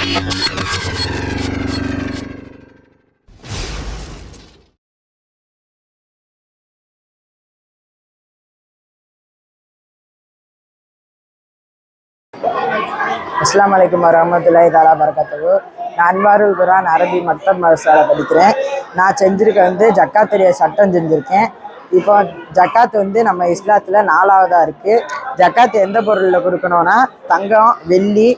அஸ்ஸலாமு அலைக்கும் வரஹ்மத்துல்லாஹி தஆலா பரகாத்துஹு. நான் அன்வாருல் குர்ஆன் அரபி மக்தப் மதரசால படிக்கிறேன். நான் செஞ்சுருக்க ஜக்காத்துடைய சட்டம் செஞ்சுருக்கேன். இப்போ ஜக்காத் நம்ம இஸ்லாத்தில் 4ஆவதாக இருக்குது. ஜக்காத் எந்த பொருளில் கொடுக்கணும்னா தங்கம், வெள்ளி,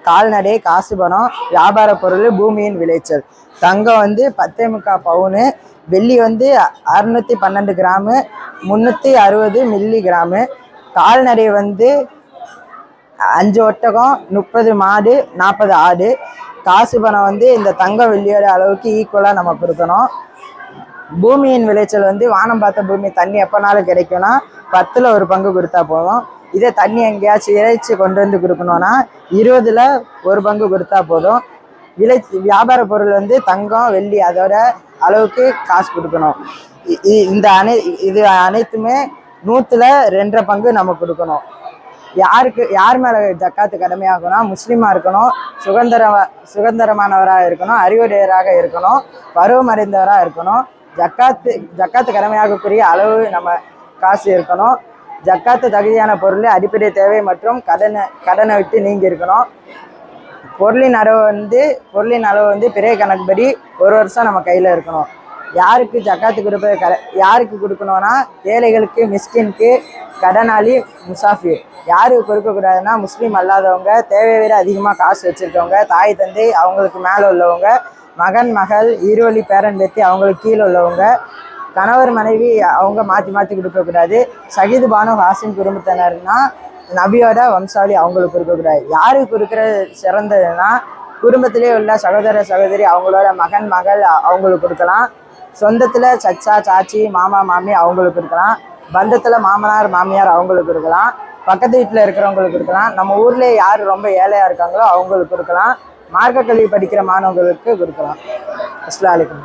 கால்நடை, காசு பணம், வியாபார பொருள், பூமியின் விளைச்சல். தங்கம் 10.25 பவுனு, வெள்ளி 612 கிராமு, 360 மில்லி கிராமு, கால்நடை 5 ஒட்டகம், 30 மாடு, 40 ஆடு, காசு பணம் இந்த தங்கம் வெள்ளியோட அளவுக்கு ஈக்குவலாக நம்ம கொடுக்கணும். பூமியின் விளைச்சல் வானம் பார்த்த பூமி தண்ணி எப்போனாலும் கிடைக்கும்னா 10ல் 1 பங்கு கொடுத்தா போதும். இதே தண்ணி எங்கேயாச்சும் இறைச்சி கொண்டு கொடுக்கணும்னா 20ல் 1 பங்கு கொடுத்தா போதும். வியாபார பொருள் தங்கம், வெள்ளி அதோட அளவுக்கு காசு கொடுக்கணும். இது அனைத்துமே 100ல் 2.5 பங்கு நம்ம கொடுக்கணும். யார் மேலே ஜக்காத்து கடமையாகணும்னா முஸ்லீமாக இருக்கணும், சுதந்திரமானவராக இருக்கணும், அறிவுடையவராக இருக்கணும், பருவமடைந்தவராக இருக்கணும். ஜக்காத்து கடமையாகக்கூடிய அளவு நம்ம காசு இருக்கணும். ஜக்காத்து தகுதியான பொருள், அடிப்படை தேவை மற்றும் கடனை விட்டு நீங்கி இருக்கணும். பொருளின் அளவு பிறை கணக்குப்படி 1 வருஷம் நம்ம கையில் இருக்கணும். யாருக்கு ஜக்காத்து யாருக்கு கொடுக்கணும்னா ஏழைகளுக்கு, மிஸ்கின்க்கு, கடனாளி, முசாஃபிர். யாருக்கு கொடுக்கக்கூடாதுன்னா முஸ்லீம் அல்லாதவங்க, தேவையை விட அதிகமாக காசு வச்சுருக்கவங்க, தாய் தந்தை அவங்களுக்கு மேலே உள்ளவங்க, மகன் மகள், இருவழி பேரன் பேத்தி அவங்களுக்கு கீழே உள்ளவங்க, கணவர் மனைவி அவங்க மாற்றி கொடுக்கக்கூடாது. ஷஹீது பானு ஹாசிம் குடும்பத்தினர்னா நபியோட வம்சாவளி அவங்களுக்கு கொடுக்கக்கூடாது. யாருக்கு கொடுக்குறது சிறந்ததுன்னா குடும்பத்திலே உள்ள சகோதர சகோதரி அவங்களோட மகன் மகள் அவங்களுக்கு கொடுக்கலாம். சொந்தத்தில் சச்சா சாச்சி மாமா மாமி அவங்களுக்கு கொடுக்கலாம். பந்தத்தில் மாமனார் மாமியார் அவங்களுக்கு கொடுக்கலாம். பக்கத்து வீட்டில் இருக்கிறவங்களுக்கு கொடுக்கலாம். நம்ம ஊர்லேயே யார் ரொம்ப ஏழையாக இருக்காங்களோ அவங்களுக்கு கொடுக்கலாம். மார்க்க கல்வி படிக்கிற மாணவர்களுக்கு கொடுக்கலாம். அஸ்ஸலாமு அலைக்கும்.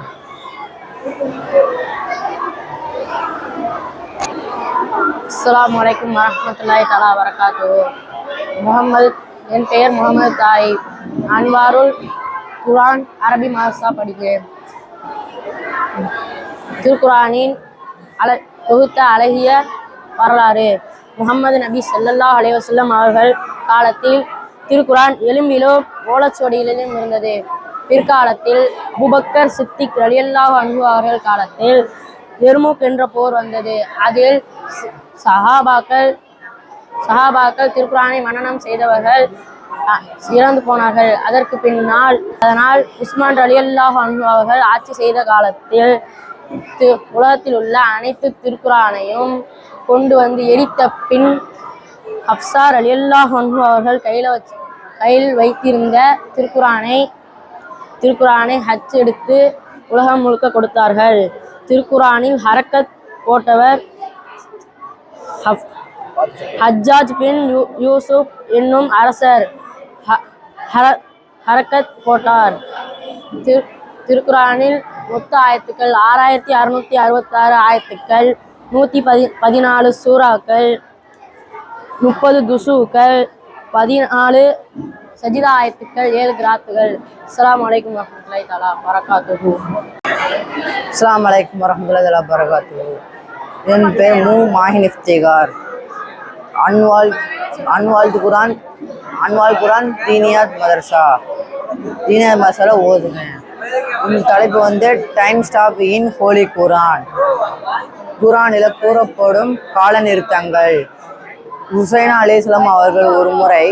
அஸ்ஸலாமு அலைக்கும் வரஹ்மத்துல்லாஹி தஆலா பரகாத்துஹு. என் பெயர் முகமது தாய். அன்வாருல் குர்ஆன் அரபி மதரசா படிக்கிறேன். திருக்குரானின் தொகுத்த அழகிய வரலாறு. முஹம்மது நபி ஸல்லல்லாஹு அலைஹி வஸல்லம் அவர்கள் காலத்தில் திருக்குரான் எலும்பிலும் ஓலச்சுவடிகளிலும் இருந்தது. பிற்காலத்தில் அபூபக்கர் சித்திக் ரலியல்லாஹு அன்ஹு அவர்கள் காலத்தில் எர்முக் என்ற போர் வந்தது. அதில் சஹாபாக்கள் திருக்குரானை மனனம் செய்தவர்கள் இறந்து போனார்கள். அதனால் உஸ்மான் ரலியல்லாஹு அன்ஹு அவர்கள் ஆட்சி செய்த காலத்தில் உலகத்தில் உள்ள அனைத்து திருக்குரானையும் கொண்டு எரித்த பின் ஹப்ஸா ரலியல்லாஹு அன்ஹு அவர்கள் கையில் வைத்திருந்த திருக்குரானை ஹஜ் எடுத்து உலகம் முழுக்க கொடுத்தார்கள். திருக்குரானில் ஹரக்கத் போட்டவர் ஹஜ்ஜாஜ் பின் யூசுப் என்னும் அரசர் ஹரக்கத் போட்டார். திருக்குரானில் மொத்த ஆயத்துக்கள் 6666 ஆயத்துக்கள், 114 சூறாக்கள், 30 துசூக்கள், 14 சஜிதா ஆயத்துக்கள், 7 கிராத்துகள். அஸ்ஸலாமு அலைக்கும் வரஹ்மத்துல்லாஹி தஆலா பரகாத்துஹு. அஸ்ஸலாமு அலைக்கும் வரஹ்மத்துல்லாஹி தஆலா பரகாத்துஹு. என் பேர் மாஹின் இஃப்திகார். அன்வால் குர்ஆன் தீனியாத் மதரசால ஓதுனேன். இந்த தலைப்பு டைம் ஸ்டாப் இன் ஹோலி குர்ஆன். குர்ஆனில் கூறப்படும் கால நிறுத்தங்கள். ஹுசைன் அலைஹிஸ்ஸலாம் அவர்கள் ஒரு முறை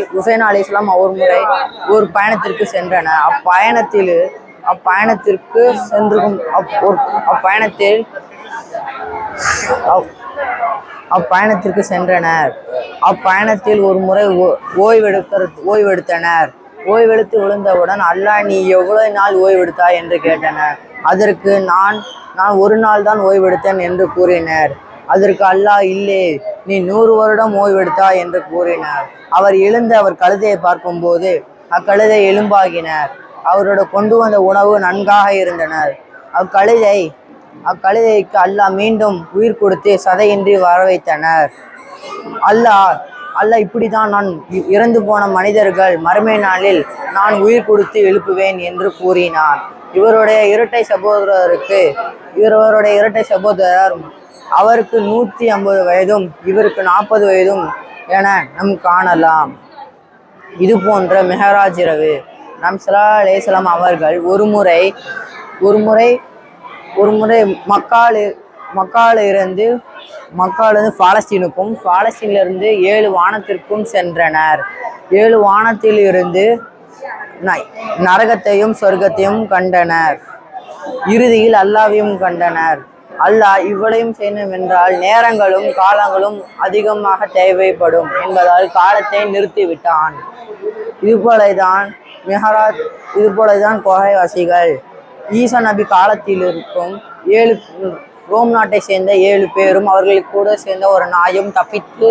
ஒரு பயணத்திற்கு சென்றனர். அப்பயணத்தில் ஒரு முறை ஓய்வெடுத்தனர். ஓய்வெடுத்து விழுந்தவுடன் அல்லாஹ், நீ எவ்வளவு நாள் ஓய்வெடுத்தாய் என்று கேட்டனர். அதற்கு நான் 1 நாள் தான் ஓய்வெடுத்தேன் என்று கூறினர். அதற்கு அல்லாஹ், இல்லை, நீ 100 வருடம் ஓய்வெடுத்தாய் என்று கூறினார். அவர் எழுந்து அவர் கழுதையை பார்க்கும்போது அக்கழுதை எலும்பாகினர். அவரோட கொண்டு வந்த உணவு நன்காக இருந்தனர். அக்கழுதைக்கு அல்லாஹ் மீண்டும் உயிர் கொடுத்து சதையின்றி வர வைத்தனர். அல்ல இப்படித்தான் நான் இறந்து போன மனிதர்கள் மறுமை நாளில் நான் உயிர் கொடுத்து எழுப்புவேன் என்று கூறினார். இவருடைய இரட்டை சகோதரர் அவருக்கு 150 வயதும் இவருக்கு 40 வயதும் என நம் காணலாம். இது போன்ற மெஹராஜ் இரவு நம் ஸல்லல்லாஹு அலைஹி வஸல்லம் அவர்கள் ஒரு முறை மக்காலிருந்து பாலஸ்தீனுக்கும் பாலஸ்தீனிலிருந்து 7 வானத்திற்கும் சென்றனர். 7 வானத்தில் இருந்து நரகத்தையும் சொர்க்கத்தையும் கண்டனர். இறுதியில் அல்லாஹ்வையும் கண்டனர். அல்லாஹ் இவ்வளையும் செய்யணும் என்றால் நேரங்களும் காலங்களும் அதிகமாக தேவைப்படும் என்பதால் காலத்தை நிறுத்திவிட்டான். இதுபோலதான் குகைவாசிகள் ஈசா நபி காலத்தில் இருக்கும் 7 ரோம் நாட்டை சேர்ந்த 7 பேரும் அவர்களுக்கு கூட சேர்ந்த ஒரு நாயும் தப்பித்து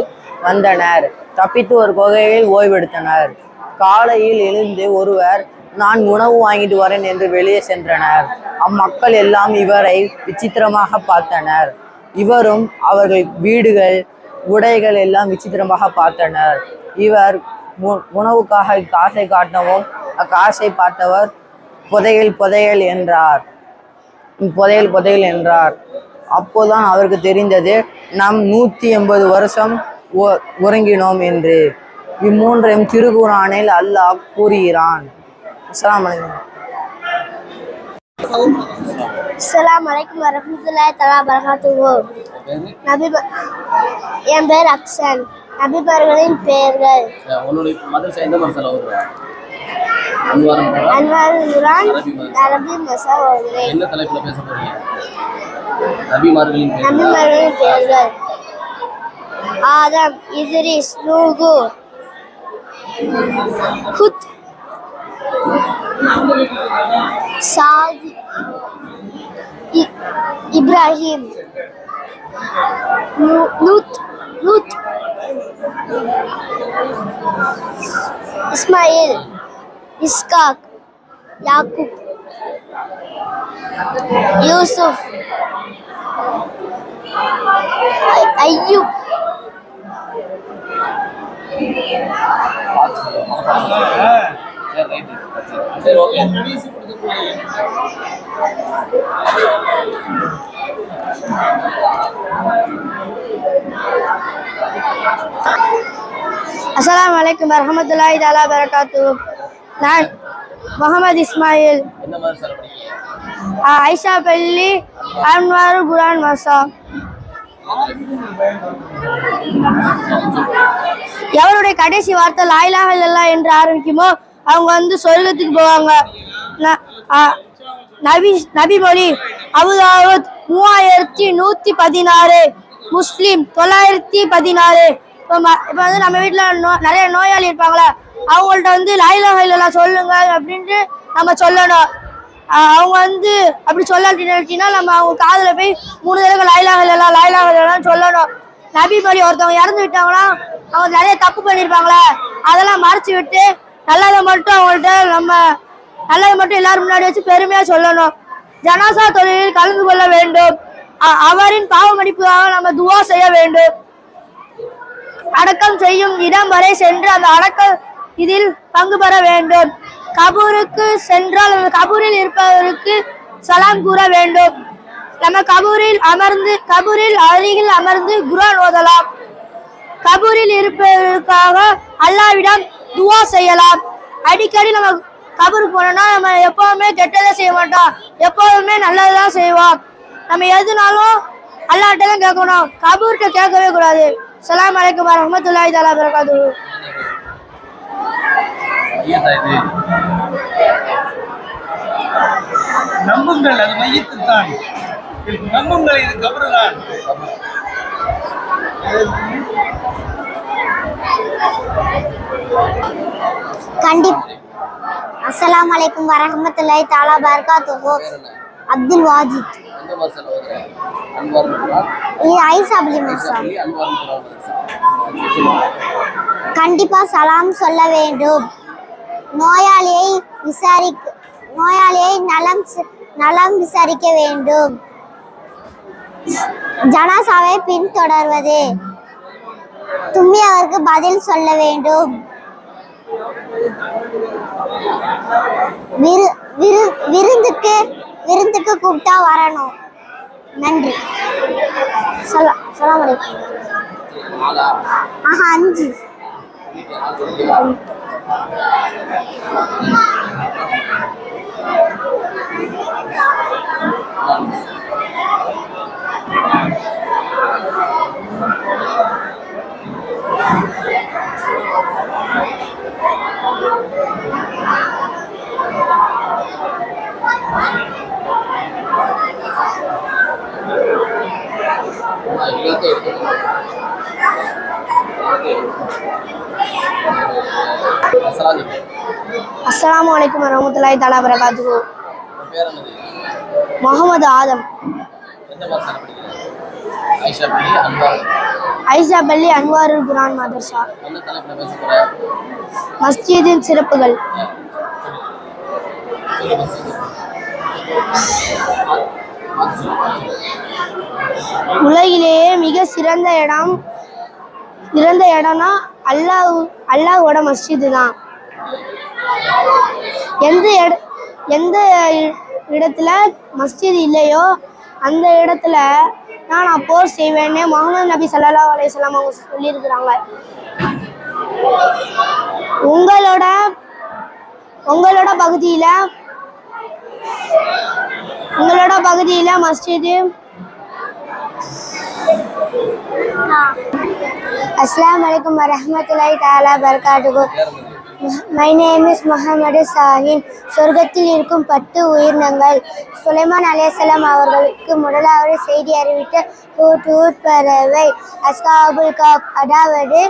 வந்தனர். தப்பித்து ஒரு குகையில் ஓய்வெடுத்தனர். காலையில் எழுந்து ஒருவர் நான் உணவு வாங்கிட்டு வரேன் என்று வெளியே சென்றனர். அம்மக்கள் எல்லாம் இவரை விசித்திரமாக பார்த்தனர். இவரும் அவர்கள் வீடுகள் உடைகள் எல்லாம் விசித்திரமாக பார்த்தனர். இவர் உணவுக்காக காசை காட்டவும் அக்காசை பார்த்தவர் புதையல் என்றார். அப்போதான் அவருக்கு தெரிந்தது நாம் 180 வருஷம் உறங்கினோம் என்று. இம்மூன்றையும் திருக்குர்ஆனில் அல்லாஹ் கூறுகிறான். அஸ்ஸலாமு அலைக்கும் வரஹ்மத்துல்லாஹி தஆலா பரகாத்துஹு. என் பேர் அக்ஷன். நபிமார்களின் பெயர்கள் அன்வாருல் குர்ஆன் அரபி மஸா ஓதுகிறேன். என்ன தலைப்புல பேச போறீங்க? நபிமார்களின் பெயர்கள் ஆதம், இத்ரிஸ், நூஹ், ஹுத், சாத், இப்ராஹிம், லூத், இஸ்மாயில், இஸ்காக், யாக்கூப், யூசுப், ஐயூப், சரி ஓகே. அஸ்ஸலாமு அலைக்கும் வரஹ்மத்துல்லாஹி தஆலா பரகாத்துஹு. நான் முகமது இஸ்மாயில், என்ன மாதிரி சார் படிக்கிறீங்க? ஐஷா பள்ளி, அன்வாருல் குர்ஆன் மஸா. எவருடைய கடைசி வார்த்தை லா இலாஹா இல்லல்லாஹ் என்று ஆரம்பிக்குமோ அவங்க சொர்க்கத்துக்கு போவாங்க. நபி மொழி அபூதாவூத் 3116, முஸ்லிம் 916. இப்போ நம்ம வீட்டில் நிறைய நோயாளி இருப்பாங்களே, அவங்கள்ட்ட லா இலாஹா இல்லல்லாஹ் சொல்லுங்க அப்படின்ட்டு நம்ம சொல்லணும். அவங்க அப்படி சொல்லாட்டினா நம்ம அவங்க காதுல போய் 3 தடவை லா இலாஹா இல்லல்லாஹ் சொல்லணும். நபி மொழி ஒருத்தவங்க இறந்து விட்டாங்கன்னா அவங்க நிறைய தப்பு பண்ணியிருப்பாங்களே, அதெல்லாம் மறைச்சு விட்டு நல்லதை மட்டும் எல்லாரும் முன்னாடி வச்சு பெருமையா சொல்லணும். ஜனாசா தொழிலில் கலந்து கொள்ள வேண்டும். அவரின் பாவ மன்னிப்புக்காக நம்ம துவா செய்ய வேண்டும். அடக்கம் செய்யும் இடம் வரை சென்று அந்த இதில் பங்கு பெற வேண்டும். கபூருக்கு சென்றால் அந்த கபூரில் இருப்பவருக்கு சலாம் கூற வேண்டும். நம்ம கபூரில் அருகில் அமர்ந்து குர்ஆன் ஓதலாம். கபூரில் இருப்பதற்காக அல்லாஹ்விடம் துவா செய்யலாம். அடிக்கடி நம்ம கபூருக்கு போனோம்னா நம்ம எப்பவுமே கெட்டதை செய்ய மாட்டோம், எப்பவுமே நல்லதுதான் செய்வோம். நம்ம எதுனாலும் அல்லாஹ்ட்ட தான் கேட்கணும், கபூர்கிட்ட கேட்கவே கூடாது. அஸ்ஸலாமு அலைக்கும் வரஹ்மத்துல்லாஹி தஆலா பரகாத்துஹு. நம்புங்கள், அது மையத்து தான். நம்புங்கள், இது கபரு தான். அஸ்ஸலாமு அலைக்கும் வரஹ்மத்துல்லாஹி தஆலா பரகாத்துஹு. அப்துல் வாஜித். ஐஷா பள்ளி மஸா. கண்டிப்பா சலாம் சொல்ல வேண்டும். நோயாளியை நலம் விசாரிக்க வேண்டும். ஜனாசாவை பின்தொடர்வது. தும்மியவருக்கு பதில் சொல்ல வேண்டும். விருந்துக்கு கூப்பிட்டா வரணும். நன்றி. சலாம் அலைக்கும். 5. அஸ்ஸலாமு அலைக்கும் வரஹ்மத்துல்லாஹி தஆலா வபரகாத்துஹு. முகமது ஆதம். ஐஷா பள்ளி அன்வாருல் குர்ஆன் மதரசா. மஸ்ஜிதின் சிறப்புகள். உலகிலேயே மிக சிறந்த இடம்னா அல்லாஹ்வோட மஸ்ஜிது தான். எந்த இடத்துல மஸ்ஜித் இல்லையோ அந்த இடத்துல நான் போர் செய்வேன்னு முஹம்மது நபி ஸல்லல்லாஹு அலைஹி வஸல்லம் அவங்க சொல்லியிருக்கிறாங்க. உங்களோட பகுதியில மஸ்ஜிது. அஸ்ஸலாமு அலைக்கும் வரஹ்மத்துல்லாஹி தஆலா வபரகாத்துஹு. My name is Muhammad Sahin. சொர்க்கத்தில் இருக்கும் 10 உயிரினங்கள். சுலைமான் அலைஹிஸ்ஸலாம் அவர்களுக்கு முதலாவது செய்தி அறிவித்த ஹூட் பறவை. அஸ்ஹாபுல் கஹ்ஃப் அதாவது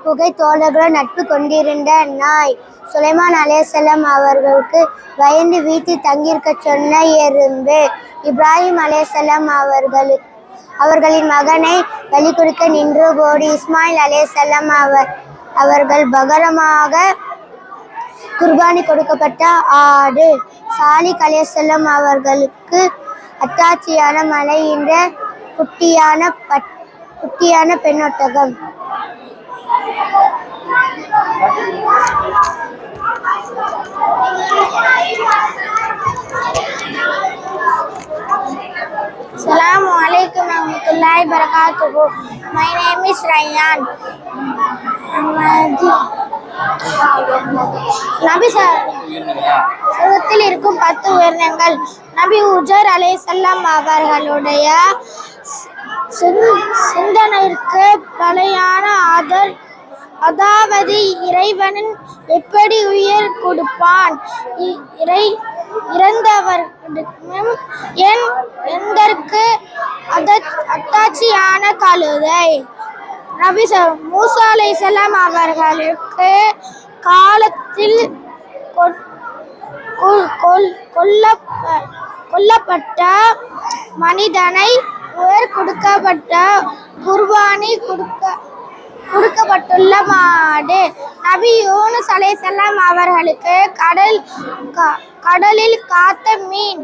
புகை தோழர்களுடன் நட்பு கொண்டிருந்த நாய். சுலைமான் அலைஹிஸ்ஸலாம் அவர்களுக்கு பயந்து வீட்டில் தங்கியிருக்க சொன்ன எறும்பு. இப்ராஹிம் அலைஹிஸ்ஸலாம் அவர்களின் மகனை பலி கொடுக்க நின்ற போது இஸ்மாயில் அலைஹிஸ்ஸலாம் அவர்கள் பகரமாக குர்பானி கொடுக்கப்பட்ட ஆடு. சாலிக் அலைஹிஸ்ஸலாம் அவர்களுக்கு அத்தாட்சியான மலை என்ற குட்டியான பெண்ணொட்டகம். Assalamu alaikum warahmatullahi wabarakatuh. My name is Rayyan. நபி சொர்க்கத்தில் இருக்கும் 10 உயிரினங்கள். நபி உஜர் அலைஹிஸ்ஸலாம் அவர்களுடைய சிந்தனைக்கு பழையான அதாவது இறைவன் எப்படி உயிர் கொடுப்பான், இறந்தவர்களிடம் எந்தற்கு அத்தாட்சியான கழுதை. நபி மூசா அலைஹிஸ்ஸலாம் அவர்களுக்கு காலத்தில் கொல்லப்பட்ட மனிதனை உயிர் கொடுக்கப்பட்ட குர்பானி கொடுக்கப்பட்டுள்ள மாடு. நபி யூனுஸ் அலைஹிஸ்ஸலாம் அவர்களுக்கு கடலில் காத்த மீன்.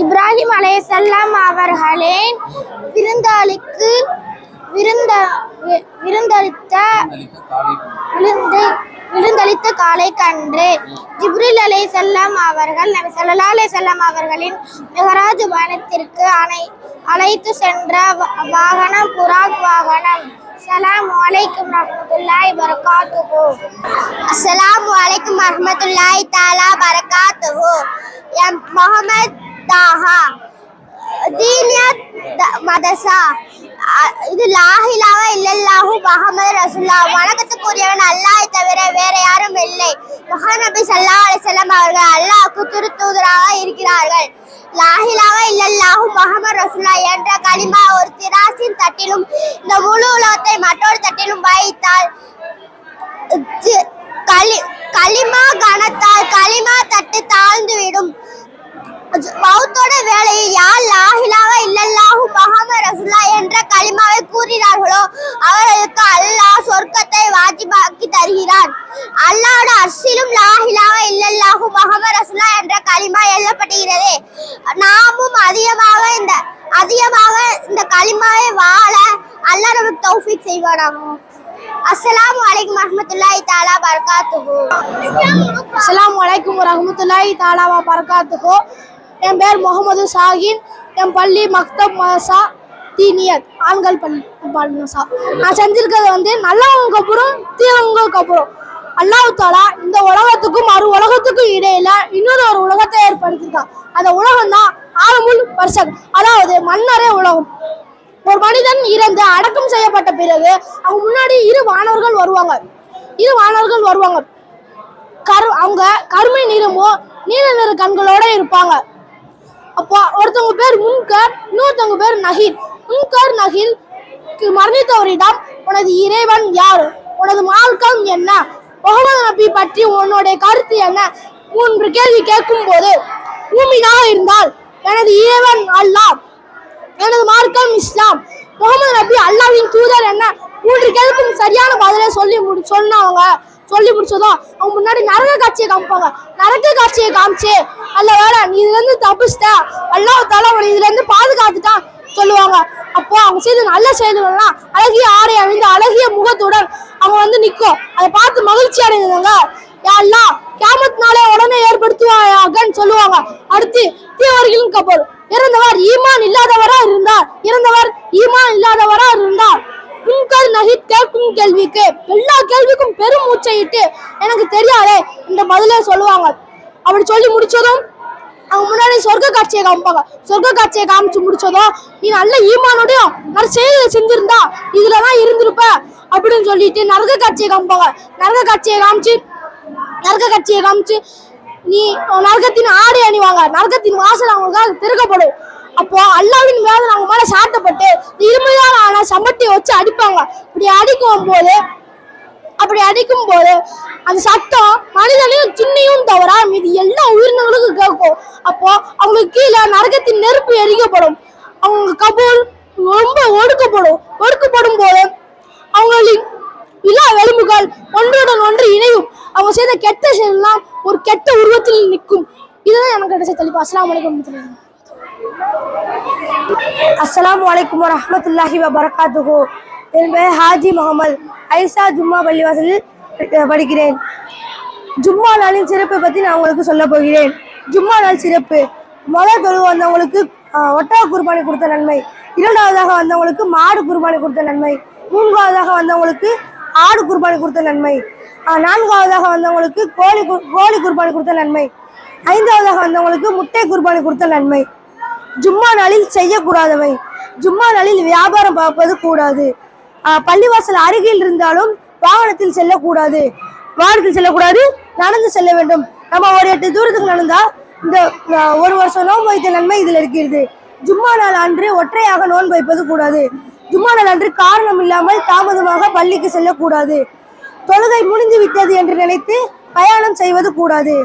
இப்ராஹிம் அலைஹிஸ்ஸலாம் அவர்களின் விருந்தளித்த காளை கன்று. ஜிப்ரீல் அலைஹிஸ்ஸலாம் அவர்கள் நபி ஸல்லல்லாஹு அலைஹி வஸல்லம் அவர்களின் மிஹராஜ் பயணத்திற்கு அழைத்து சென்ற வாகனம் புராக் வாகனம். அஸ்ஸலாமு அலைக்கும் வரஹ்மத்துல்லாஹி வபரகாத்துஹு. அஸ்ஸலாமு அலைக்கும் வரஹ்மத்துல்லாஹி தஆலா வபரகாத்துஹு. முஹம்மத் தாஹா தீனியத் மதரசா. இது லா இலாஹ இல்லல்லாஹு முஹம்மது ரசூலுல்லாஹ். வணக்கத்துக்குரியவன் அல்லாஹ்வை தவிர வேற யாரும் இல்லை. முஹம்மது நபி ஸல்லல்லாஹு அலைஹி வஸல்லம் அவர்கள் அல்லாஹ்வுக்கு திருத்தூதராக இருக்கிறார்கள். லா இலாஹ இல்லல்லாஹு முஹம்மது ரசூலுல்லாஹ் என்ற கலிமா ஒரு திராசின் தட்டிலும் இந்த முழு உலகத்தை மற்றொரு தட்டிலும் வைத்தால் கலிமா கனத்தால் கலிமா தட்டு தாழ்ந்துவிடும். மௌத்தோட வேளையில் யார் லா இலாஹ இல்லல்லாஹு முஹம்மது ரசூலுல்லாஹ் என்ற கலிமாவை கூறினார்களோ அவர்களுக்கு அல்லாஹ் சொர்க்கத்தை வாஜிபாக்கி தருகிறார். அல்லாஹ்வோட அர்ஷிலும் லா இலாஹ இல்லல்லாஹு முஹம்மது ரசூலுல்லாஹ் என்ற கலிமா எழுதப்படுகிறது. நாமும் அதிகமாக இந்த கலிமாவை வாழ அல்லாஹ் நமக்கு தௌஃபீக் செய்வானாக. அஸ்ஸலாமு அலைக்கும் வரஹ்மத்துல்லாஹி தஆலா பரகாத்துஹு. அஸ்ஸலாமு அலைக்கும் வரஹ்மத்துல்லாஹி தஆலா பரகாத்துஹு. என் பேர் முகமது சாஹின். என் பள்ளி மக்தப் மதரசா தீனியத் ஆண்கள் பள்ளி மதரசா. நான் செஞ்சிருக்கிறது வந்து நல்லவங்களுக்கு அப்புறம் தீயவங்களுக்கு அப்புறம் அல்லாஹ் தஆலா இந்த உலகத்துக்கும் மறு உலகத்துக்கும் இடையில இன்னொரு ஒரு உலகத்தை ஏற்படுத்தியிருக்கான். அந்த உலகம் தான் ஆலமுல் பர்சக், அதாவது மன்னரே உலகம். ஒரு மனிதன் இறந்து அடக்கம் செய்யப்பட்ட பிறகு அவங்க முன்னாடி இரு வானவர்கள் வருவாங்க. அவங்க கருமை நிறமோ நீல நிற கண்களோட இருப்பாங்க. அப்போ ஒருத்தவங்க பேர் முன்கர், இன்னொருத்தவங்க பேர் நஹீர். முன்கர் நஹீர் மரணித்தவரிடம் உனது இறைவன் யார், உனது மார்க்கம் என்ன, முகமது நபி பற்றி உன்னுடைய கருத்து என்ன 3 கேள்வி கேட்கும் போது பூமியாக இருந்தால் எனது இறைவன் அல்லாஹ், எனது மார்க்கம் இஸ்லாம், முகமது நபி அல்லாஹ்வின் தூதர் என்ன 3 கேள்விக்கும் சரியான பதிலை சொல்லி முடிச்சதும் அவங்க முன்னாடி நரக காட்சியை காமிப்பாங்க. நரக காட்சியை காமிச்சு அல்ல வேற நீ இதுல இருந்து தப்பிச்சிட்ட, அல்லாஹ் தஆலா உன்னை இதுல இருந்து பாதுகாத்துட்டான் சொல்லுவாங்க. அப்போ அவங்க செய்த நல்ல செயல்கள்லாம் அழகிய ஆடை அணிந்து அழகிய முகத்துடன் அவங்க வந்து நிற்கும். அதை பார்த்து மகிழ்ச்சி அடைந்தவங்க யா அல்லாஹ் கியாமத் நாளை உடனே ஏற்படுத்துவாயாகன்னு சொல்லுவாங்க. அடுத்து தீவர்களின் கபர் இறந்தவர் ஈமான் இல்லாதவரா இருந்தார் முன்கர் நஹீர் கேட்கும் கேள்விக்கு எல்லா கேள்விக்கும் பெரும் மூச்சையிட்டு எனக்கு தெரியாதே இந்த பதிலே சொல்லுவாங்க. அப்படி சொல்லி முடிச்சதும் அவங்க முன்னாடி சொர்க்க காட்சியை காமிப்பாங்க. சொர்க்க காட்சியை காமிச்சு முடிச்சதும் நீ நல்ல ஈமானோடையும் நல்ல செயல்களை செஞ்சிருந்தா இதுலதான் இருந்திருப்ப அப்படின்னு சொல்லிட்டு நரக காட்சியை காமிப்பாங்க. நரக காட்சியை காமிச்சு நீ நரகத்தின் ஆடை அணிவாங்க. நரகத்தின் வாசல் அவங்களுக்காக திறக்கப்படும். அப்போ அல்லாஹ்வின் வேதனை அவங்க மேல சாட்டப்பட்டு இருமையான ஆன சம்பட்டியை வச்சு அடிப்பாங்க. அப்படி அடிக்கும் போது அந்த சட்டம் மனிதனையும் சின்னையும் தவிர மீது எல்லா உயிரினங்களுக்கும் கேட்கும். அப்போ அவங்களுக்கு கீழே நரகத்தின் நெருப்பு எரிக்கப்படும். அவங்க கபூல் ரொம்ப ஒடுக்கப்படும் போது அவங்களின் விழா எலும்புகள் ஒன்றுடன் ஒன்று இணையும். அவங்க செய்த கெட்ட செயலாம் ஒரு கெட்ட உருவத்தில் நிற்கும். இதுதான் எனக்கு கிடைச்ச தெளிப்பு. அஸ்ஸலாமு அலைக்கும். அஸ்ஸலாமு அலைக்கும் வரஹ்மத்துல்லாஹி வபரகாத்துஹு. என் பெயர் ஹாஜி முகமது. ஐசா ஜும்மா பள்ளிவாசலில் படிக்கிறேன். ஜும்மா நாளின் சிறப்பை பற்றி நான் உங்களுக்கு சொல்ல போகிறேன். ஜும்மா நாள் சிறப்பு: முதல் தொழுகை வந்தவங்களுக்கு ஒட்டக குர்பானி கொடுத்த நன்மை, இரண்டாவதாக வந்தவங்களுக்கு மாடு குர்பானி கொடுத்த நன்மை, மூன்றாவதாக வந்தவங்களுக்கு ஆடு குர்பானி கொடுத்த நன்மை, நான்காவதாக வந்தவங்களுக்கு கோழி குர்பானி கொடுத்த நன்மை, ஐந்தாவதாக வந்தவங்களுக்கு முட்டை குர்பானி கொடுத்த நன்மை. ஜும்மா நாளில் செய்யக்கூடாதவை: ஜும்மா நாளில் வியாபாரம் பார்ப்பது கூடாது. பள்ளிவாசல் அருகில் இருந்தாலும் வாகனத்தில் செல்லக்கூடாது. நடந்து செல்ல வேண்டும். நம்ம ஒரு 8 தூரத்துக்கு நடந்தா இந்த 1 வருஷம் நோன்பு வைத்த நன்மை இதில் இருக்கிறது. ஜும்மா நாள் அன்று ஒற்றையாக நோன்பு வைப்பது கூடாது. ஜும்மா நாள் அன்று காரணம் இல்லாமல் தாமதமாக பள்ளிக்கு செல்லக்கூடாது. தொழுகை முடிந்து விட்டது என்று நினைத்து பயணம் செய்வது கூடாது.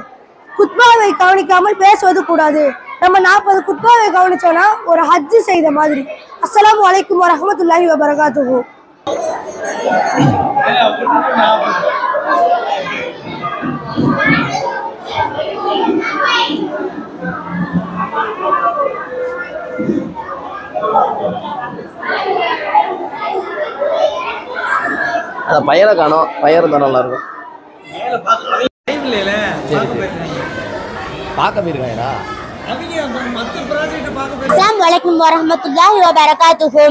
குத்பாவை கவனிக்காமல் பேசுவது கூடாது. நம்ம 40 குத்பாவை கவனிச்சோம்னா ஒரு ஹஜ்ஜு செய்த மாதிரி. அஸ்ஸலாமு அலைக்கும் வரஹ்மத்துல்லாஹி வபரகாத்துஹு. அந்த பையனை காணோம், பையன் இருந்தால் நல்லா இருக்கும். பார்க்க போயிருக்காங்கடா. அஸ்ஸலாமு அலைக்கும் வரஹ்மத்துல்லாஹி வபரகாத்துஹு.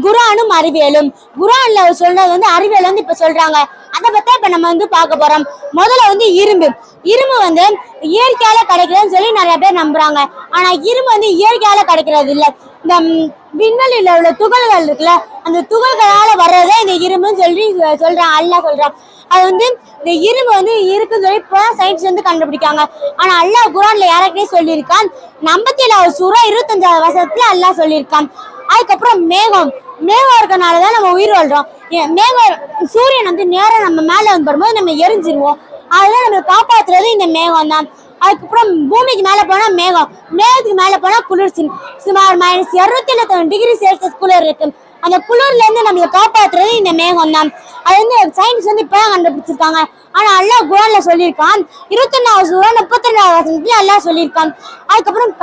குர்ஆனும் அறிவியலும். குர்ஆன்ல சொல்றது வந்து அறிவியல் வந்து இப்ப சொல்றாங்க. அதை பத்தி இப்ப நம்ம வந்து பார்க்க போறோம். முதல்ல வந்து இரும்பு வந்து இயற்கையால கிடைக்கிறதுன்னு சொல்லி நிறைய பேர் நம்புறாங்க. ஆனா இரும்பு வந்து இயற்கையால கிடைக்கிறது இல்ல. இந்த விண்வெளியில உள்ள துகள்கள் இருக்குல்ல, அந்த துகள்களால வர்றதே இந்த இரும்புன்னு சொல்லி சொல்றாங்க. அல்லாஹ் சொல்றான். அது வந்து இந்த இரும்பு வந்து இருக்குன்னு சொல்லி இப்போ சயின்ஸ் வந்து கண்டுபிடிக்காங்க. ஆனா அல்லாஹ் குர்ஆன்ல யாருக்கே சொல்லியிருக்கான். 57வது சூரா 25வது வசனத்துல அல்லாஹ் சொல்லியிருக்கான். அதுக்கப்புறம் மேகம் இருக்கனாலதான் நம்ம உயிர் வாழ்றோம். சூரியன் வந்து நேரம் நம்ம மேல வந்து வரும்போது நம்ம எரிஞ்சிருவோம். அதெல்லாம் நம்ம காப்பாத்துறது இந்த மேகம் தான். அதுக்கப்புறம் பூமிக்கு மேல போனா மேகத்துக்கு மேல போனா குளிர்ச்சி. சுமார் -270 டிகிரி செல்சியஸ் குளிர் இருக்கு. அந்த குளிர்ல இருந்து நம்மளை காப்பாத்துறது இந்த மேகம் தான். அது வந்து சயின்ஸ் வந்து இப்பதான் கண்டுபிடிச்சிருக்காங்க. ஆனா அல்லாஹ் குர்ஆன்ல சொல்லியிருக்கான். 21வது சூரா 32வது வசனத்துல அல்லாஹ் சொல்லியிருக்கான். அதுக்கப்புறம்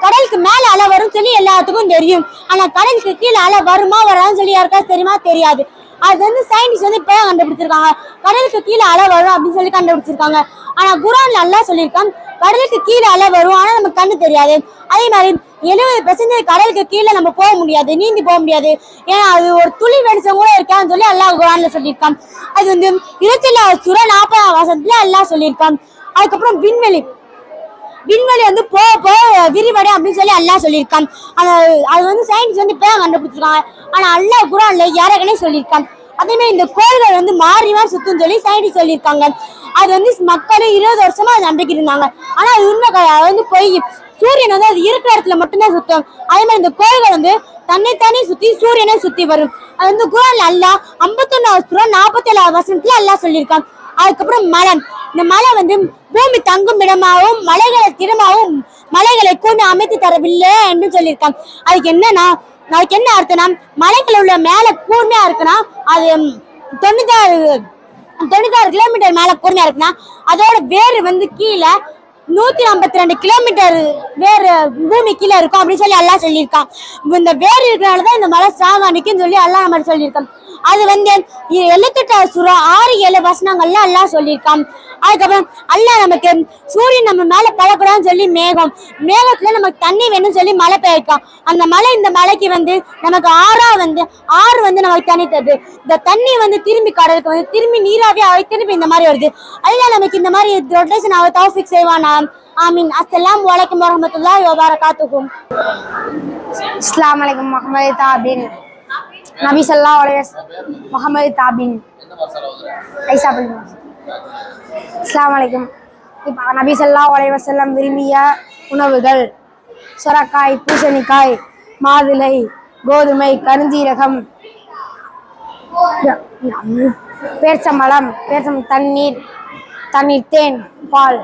கடலுக்கு மேல அலை வரும்னு சொல்லி எல்லாத்துக்கும் தெரியும். ஆனா கடலுக்கு கீழே அலை வருமா வராதுன்னு சொல்லி யாருக்காச்சும் தெரியுமா? தெரியாது. அது வந்து சயின்டிஸ்ட் வந்து இப்போ கண்டுபிடிச்சிருக்காங்க. கடலுக்கு கீழே அலை வரும் அப்படின்னு சொல்லி கண்டுபிடிச்சிருக்காங்க. ஆனா குரான்ல அல்லாஹ் சொல்லியிருக்கான் கடலுக்கு கீழே அலை வரும், ஆனா நமக்கு கண்ணு தெரியாது. அதே மாதிரி 70% கடலுக்கு கீழே நம்ம போக முடியாது, நீந்தி போக முடியாது. ஏன்னா அது ஒரு துளி வெளிச்சம் கூட இருக்கான்னு சொல்லி அல்லாஹ் குரான்ல சொல்லியிருக்கான். அது வந்து 27 சூரா 40 வசனத்துல அல்லாஹ் சொல்லியிருக்கான். அதுக்கப்புறம் விண்வெளி வந்து போக போக விரிவடை அப்படின்னு சொல்லி அல்லாஹ் சொல்லியிருக்கான். அது வந்து சயின்ஸ் வந்து இப்போ கண்டுபிடிச்சிருக்காங்க. ஆனா அல்லாஹ் குரான்ல யாரகனே சொல்லியிருக்கான். அதே மாதிரி இந்த கோள்கள் வந்து மாறி சுத்துன்னு சொல்லி சயின்டிஸ்ட் சொல்லியிருக்காங்க. அது வந்து மக்களும் 20 வருஷமா அது நம்பிக்கிட்டு இருந்தாங்க. ஆனா அது உண்மை அது வந்து பொய். சூரியன் வந்து அது இருக்கிற இடத்துல மட்டும்தான் சுத்தும். அதே மாதிரி இந்த கோள்கள் வந்து தன்னைத்தானே சுத்தி சூரியனை சுத்தி வரும். அது வந்து குரான்ல அல்லாஹ் 51 47 வசனத்துல அல்லாஹ் சொல்லியிருக்கான். அதுக்கப்புறம் மலை, இந்த மலை வந்து பூமி தங்கும் இடமாகவும் மலைகளை திடமாகவும் மலைகளை கூண்டு அமைத்து தரவில்லை என்று சொல்லியிருக்கான். அதுக்கு என்ன அர்த்தம்னா மலைகள் உள்ள மேல கூர்மையா இருக்குன்னா அது 96 கிலோமீட்டர் மேல கூர்மையா இருக்குன்னா அதோட வேறு வந்து கீழே 152 கிலோமீட்டர் வேறு பூமி கீழே இருக்கும் அப்படின்னு சொல்லி அல்லாஹ் சொல்லியிருக்கான். இந்த வேறு இருக்கிறனாலதான் இந்த மலை ஸ்ட்ராங்கா நிக்குன்னு சொல்லி அல்லாஹ் நம்ம சொல்லியிருக்கான். அது வந்து 78 சூரா 6-7 வசனங்கள்ல அல்லாஹ் சொல்லியிருக்கான். அதுக்கப்புறம் அல்லாஹ் நமக்கு சூரியன் நம்ம மேல பழக்கூடாதுன்னு சொல்லி மேகத்துல நமக்கு தண்ணி வேணும்னு சொல்லி மழை பெய்யிருக்கான். அந்த மழை இந்த மலைக்கு வந்து நமக்கு ஆறு வந்து நமக்கு தண்ணி தருது. இந்த தண்ணி வந்து திரும்பி கடலுக்கு வந்து திரும்பி நீராவே திரும்பி இந்த மாதிரி வருது. அல்லாஹ் நமக்கு இந்த மாதிரி ரொட்டேஷன் தௌஃபீக் செய்வானா. ஆமீன். அஸ்ஸலாமு அலைக்கும் வரஹ்மத்துல்லாஹி வபரகாத்துஹு. அஸ்ஸலாமு அலைக்கும் முஹம்மது தாபின் நபி ஸல்லல்லாஹு அலைஹி வஸல்லம் முஹம்மது தாபின் ஐசா பின். அஸ்ஸலாமு அலைக்கும். இப்போ நபி ஸல்லல்லாஹு அலைஹி வஸல்லம் விரும்பிய உணவுகள் சொரக்காய், பூசணிக்காய், மாதுளை, கோதுமை, கருஞ்சீரகம், பேர்ச்சம்பழம், தண்ணீர், தேன், பால்.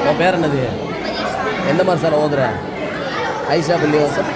உன் பேர் என்னது? எந்த மாதிரி சார் ஓதுற? ஐஷா பள்ளி சார்.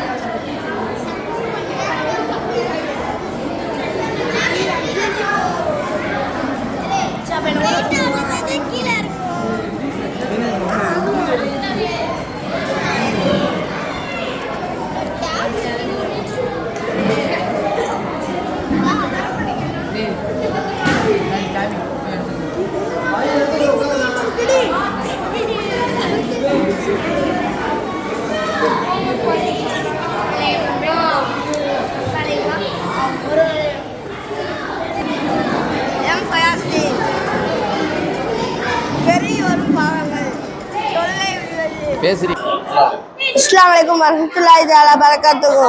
அஸ்ஸலாமு அலைக்கும் வரஹ்மத்துல்லாஹி தஆலா பரகாத்துஹு.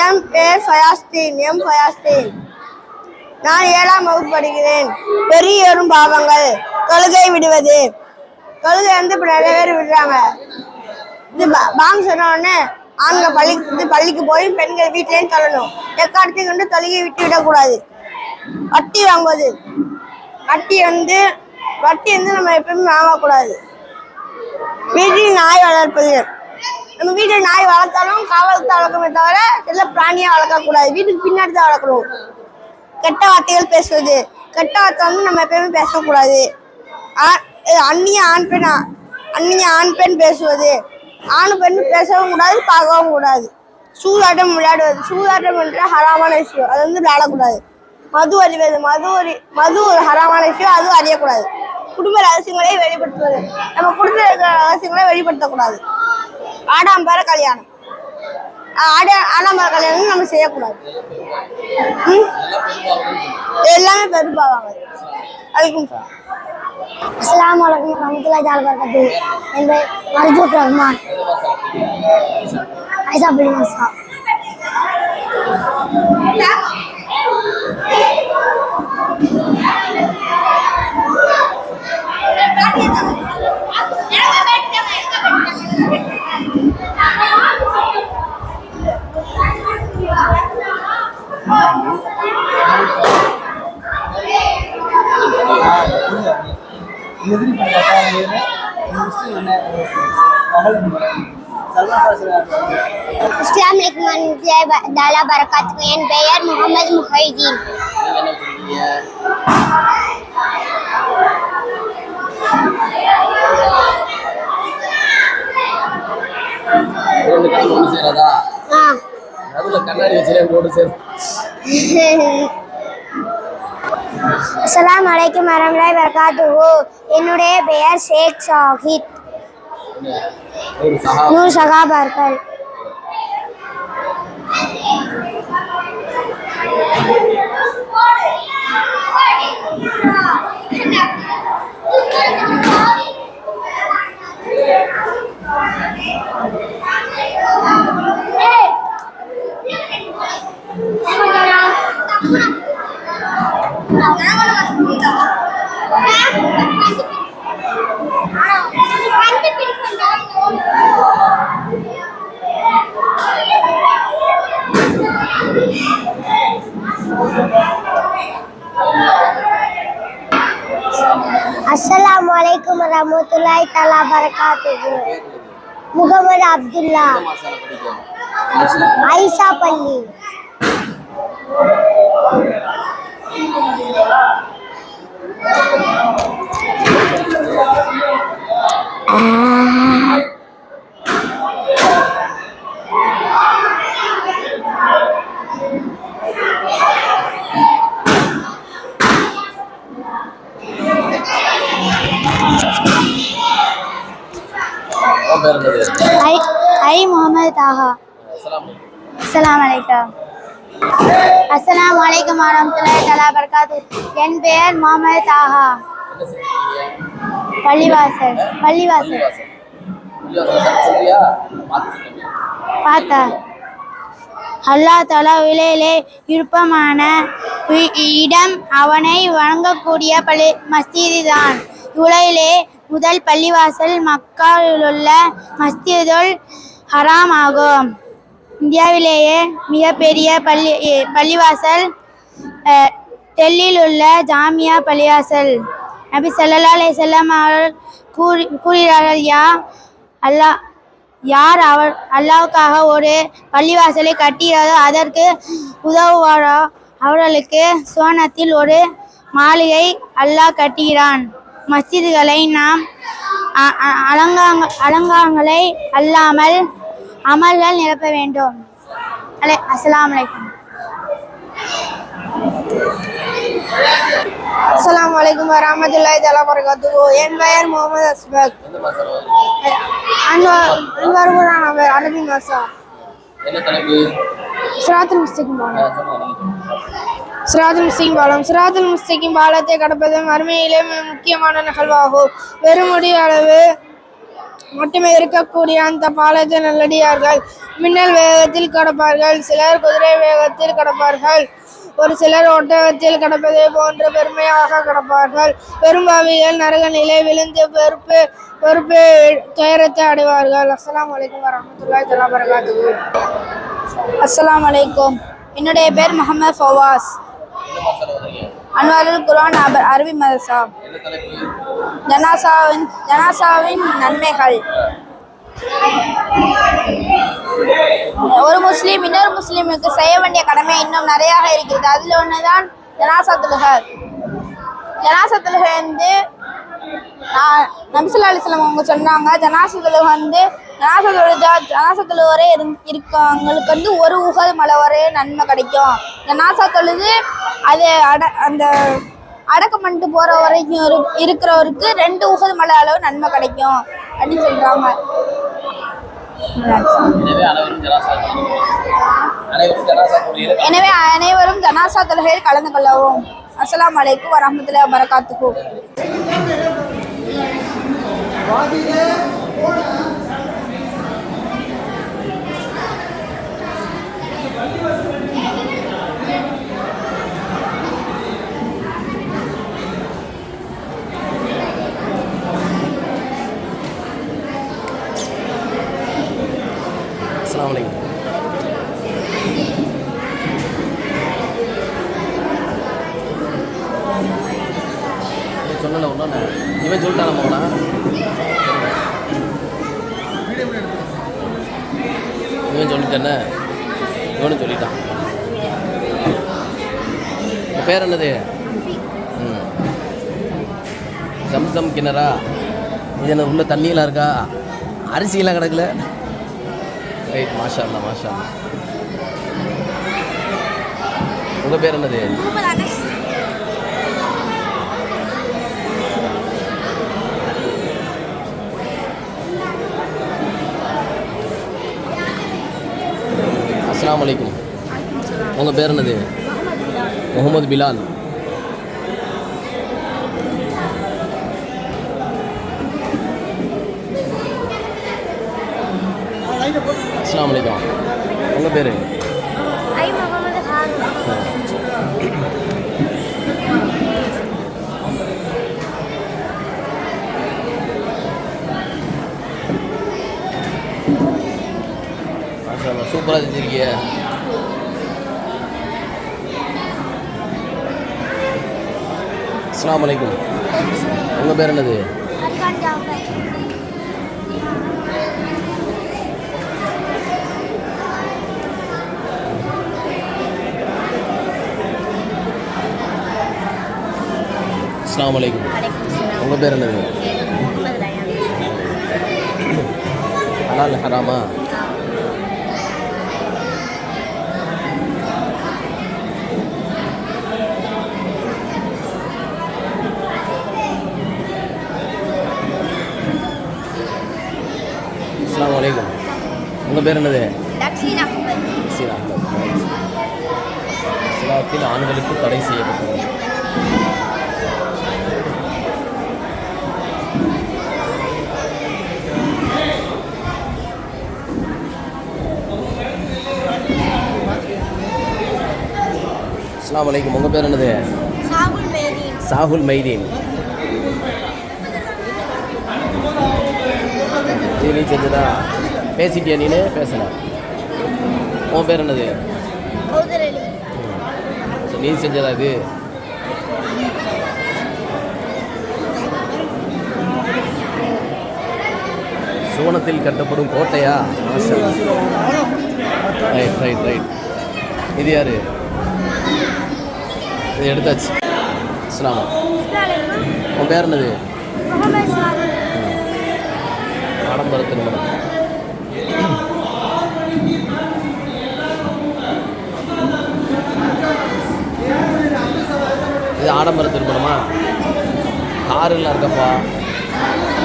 என் பேர் ஃபயாஸ்தீன். நான் 7ஆம் வகுப்பு படிக்கிறேன். பெரியோரும் பாவங்கள், தொழுகை விடுவது. தொழுகை வந்து இப்போ நிறைய பேர் விடுறாங்க. இது பாங் சொன்ன உடனே ஆண்கள் பள்ளிக்கு போய் பெண்கள் வீட்டிலேயும் தொழணும். எக்காலத்தையும் கொண்டு தொழுகை விட்டு விடக்கூடாது. வட்டி வாங்குவது, வட்டி வந்து நம்ம எப்பவுமே வாங்கக்கூடாது. வீட்டில் நாய் வளர்ப்பது, நம்ம வீட்டில் நாய் வளர்த்தாலும் காவலுக்கு வளர்க்கணுமே தவிர செல்ல பிராணியா வளர்க்கக்கூடாது. வீட்டுக்கு பின்னாடி தான் வளர்க்கணும். கெட்ட வார்த்தைகள் பேசுவது, கெட்ட வார்த்தை வந்து நம்ம எப்பயுமே பேசக்கூடாது. அந்நிய ஆண் பெண் பேசுவது, ஆண் பெண் பேசவும் கூடாது, பார்க்கவும் கூடாது. சூதாட்டம் விளையாடுவது, சூதாட்டம் என்ற ஹராமான விஷயம், அது வந்து விளையாடக்கூடாது. மது அறிவது, மது ஒரு ஹராமான விஷயம், அதுவும் அறியக்கூடாது. குடும்ப ரகசியங்களை வெளிப்படுத்துவது, நம்ம குடும்ப ரகசியங்களை வெளிப்படுத்தக்கூடாது. ஆடம்பர கல்யாணம் நம்ம செய்யக்கூடாது. எல்லாமே பெரும்பாவாங்க. அஸ்ஸலாமு அலைக்கும் வரஹ்மத்துல்லாஹி தஆலா பரகாத்துஹு. என் பேர் மர்ஜூக் ரஹ்மான் ஐசா பின் மசா. அஸ்ஸலாமு அலைக்கும் வரஹ்மத்துல்லாஹி தஆலா பரகாத்துஹு. என் பெயர் முகமது முஹைதீன். 2 கண்ணு ஒன்று சேராதா? நடுவில் கண்ணாடி வச்சுலே ஒன்று சேரும். அஸ்ஸலாமு அலைக்கும் வரஹ்மத்துல்லாஹி வபரகாத்துஹு. என்னுடைய பெயர் ஷேக் ஷாஹித். நூறு சகாபார்கள். அஸ்ஸலாமு அலைக்கும் வரஹ்மத்துல்லாஹி தஆலா பரகாத்துஹு. முகமது அப்துல்லா. ஐசா பள்ளி. பேர் என்னது? ஐ முகமது தாஹா. அஸ்ஸலாமு அலைக்கும். அஸ்ஸலாமு அலைக்கும் வரஹ்மத்துல்லாஹி தஆலா பரகாத்துஹு. என் பெயர் முகமது தாஹா. பள்ளிவாசல். பார்த்தா அல்லாஹ் தஆலா உலகிலே விருப்பமான இடம் அவனை வணங்கக்கூடிய மஸ்ஜிது தான். உலகிலே முதல் பள்ளிவாசல் மக்காவிலுள்ள மஸ்ஜிதுல் ஹராம் ஆகும். இந்தியாவிலேயே மிகப்பெரிய பள்ளிவாசல் டெல்லியில் உள்ள ஜாமியா பள்ளிவாசல். நபி ஸல்லல்லாஹு அலைஹி வஸல்லம் அவர்கள் கூறுகிறார்கள், யார் அல்லாஹ்வுக்காக ஒரு பள்ளிவாசலை கட்டுகிறாரோ அதற்கு உதவுவாரோ அவர்களுக்கு சுவனத்தில் ஒரு மாளிகை அல்லாஹ் கட்டுகிறான். மஸ்ஜிதுகளை நாம் அலங்காரங்களை அல்லாமல் அமல்கள் நிரப்ப வேண்டும். அஸ்ஸலாமு அலைக்கும். அஸ்ஸலாமு அலைக்கும் வரஹ்மத்துல்லாஹி தஆலா பரகாத்துஹு. என் பெயர் முகமது அஸ்பக். அன்வர் குர்ஆன் அரபி மாசா. என்ன தலைப்பு? சிராத்துல் முஸ்தகீம் பாலம். சிராத்துல் முஸ்தகீம் பாலத்தை கடப்பது மறுமையிலே முக்கியமான நிகழ்வாகும். வெறுமுடி அளவு மட்டுமே இருக்கக்கூடிய அந்த பாலத்தை நல்லடியார்கள் மின்னல் வேகத்தில் கடப்பார்கள். சிலர் குதிரை வேகத்தில் கடப்பார்கள். ஒரு சிலர் ஒட்டகத்தில் கடப்பதை போன்று பெருமையாக கடப்பார்கள். பெரும்பாவிகள் நரக நிலை விழுந்து பொறுப்பு துயரத்தை அடைவார்கள். அஸ்ஸலாமு அலைக்கும் வரஹ்மத்துல்லாஹி தஆலா பரகாத்துஹு. அஸ்ஸலாமு அலைக்கும். என்னுடைய பேர் முகமது ஃபவாஸ். அன்வாருல் குர்ஆன் அரபி மதரசா. ஜனாசாவின் நன்மைகள். ஒரு முஸ்லீம் இன்னொரு முஸ்லீமுக்கு செய்ய வேண்டிய கடமை இன்னும் நிறைய இருக்கிறது. அதில் ஒன்றுதான் ஜனாசா தொழுகை. ஜனாசா தொழுகை வந்து நபி ஸல்லல்லாஹு அலைஹி வஸல்லம் அவங்க சொன்னாங்க, ஜனாசா தொழுகை வரை இருக்கவங்களுக்கு வந்து ஒரு உகது மலை வரை நன்மை கிடைக்கும். ஜனாசா தொழுது அது அந்த அடக்கம் பண்ணிட்டு போற வரைக்கும் இருக்கிறவருக்கு 2 உகது மலை அளவு நன்மை கிடைக்கும் அப்படின்னு சொல்றாங்க. எனவே அனைவரும் ஜனாசா தொழுகையில் கலந்து கொள்ளவும். அஸ்ஸலாமு அலைக்கும் வரஹ்மத்துல்லாஹி வபரகாத்துஹு. அஸ்ஸலாமு அலைக்கும். சொல்லலை ஒன்று இவன் சொல்லிட்டான் நம்மளா இவன் சொல்லிட்டேன்ன இவனு சொல்லிட்டான். பேர் என்னது? சம்சம் கிணறா? இது என்ன உள்ள தண்ணியெல்லாம் இருக்கா? அரிசியெல்லாம் கிடக்கல. ரைட், மாஷா அல்லா, மாஷா அல்லா. உங்கள் பேர் என்னது? அஸ்ஸலாமு அலைக்கும். உங்கள் பேர் என்னது? முகமது பிலால். அஸ்ஸலாமு அலைக்கும். உங்கள் பேர்? சூப்பராக செஞ்சிருக்கிய. அஸ்ஸலாமு அலைக்கும். உங்கள் பேர் என்னது? அஸ்ஸலாமு அலைக்கும். உங்கள் பேர் என்னது? ஹலால் ஹராமா? அஸ்ஸலாமு அலைக்கும். உங்கள் பேர் என்னது? இஸ்லாத்தில் ஆண்களுக்கு தடை செய்யப்பட்டது. அஸ்ஸலாமு அலைக்கும். உங்கள் பேர் என்னது? சாகுல் மைதீன். நீ செஞ்சதா? பேசிட்டியா? நீனு பேசல. உன் பேர் என்னது? நீ செஞ்சதா இது? சுவனத்தில் கட்டப்படும் கோட்டையா? Right right right. இது யாரு? இது எடுத்தாச்சு. அஸ்ஸலாமு. உன் பேர் என்னது? ஆடம்பர திருமணம். இது ஆடம்பர திருமணமா? காருலாம் இருக்கப்பா.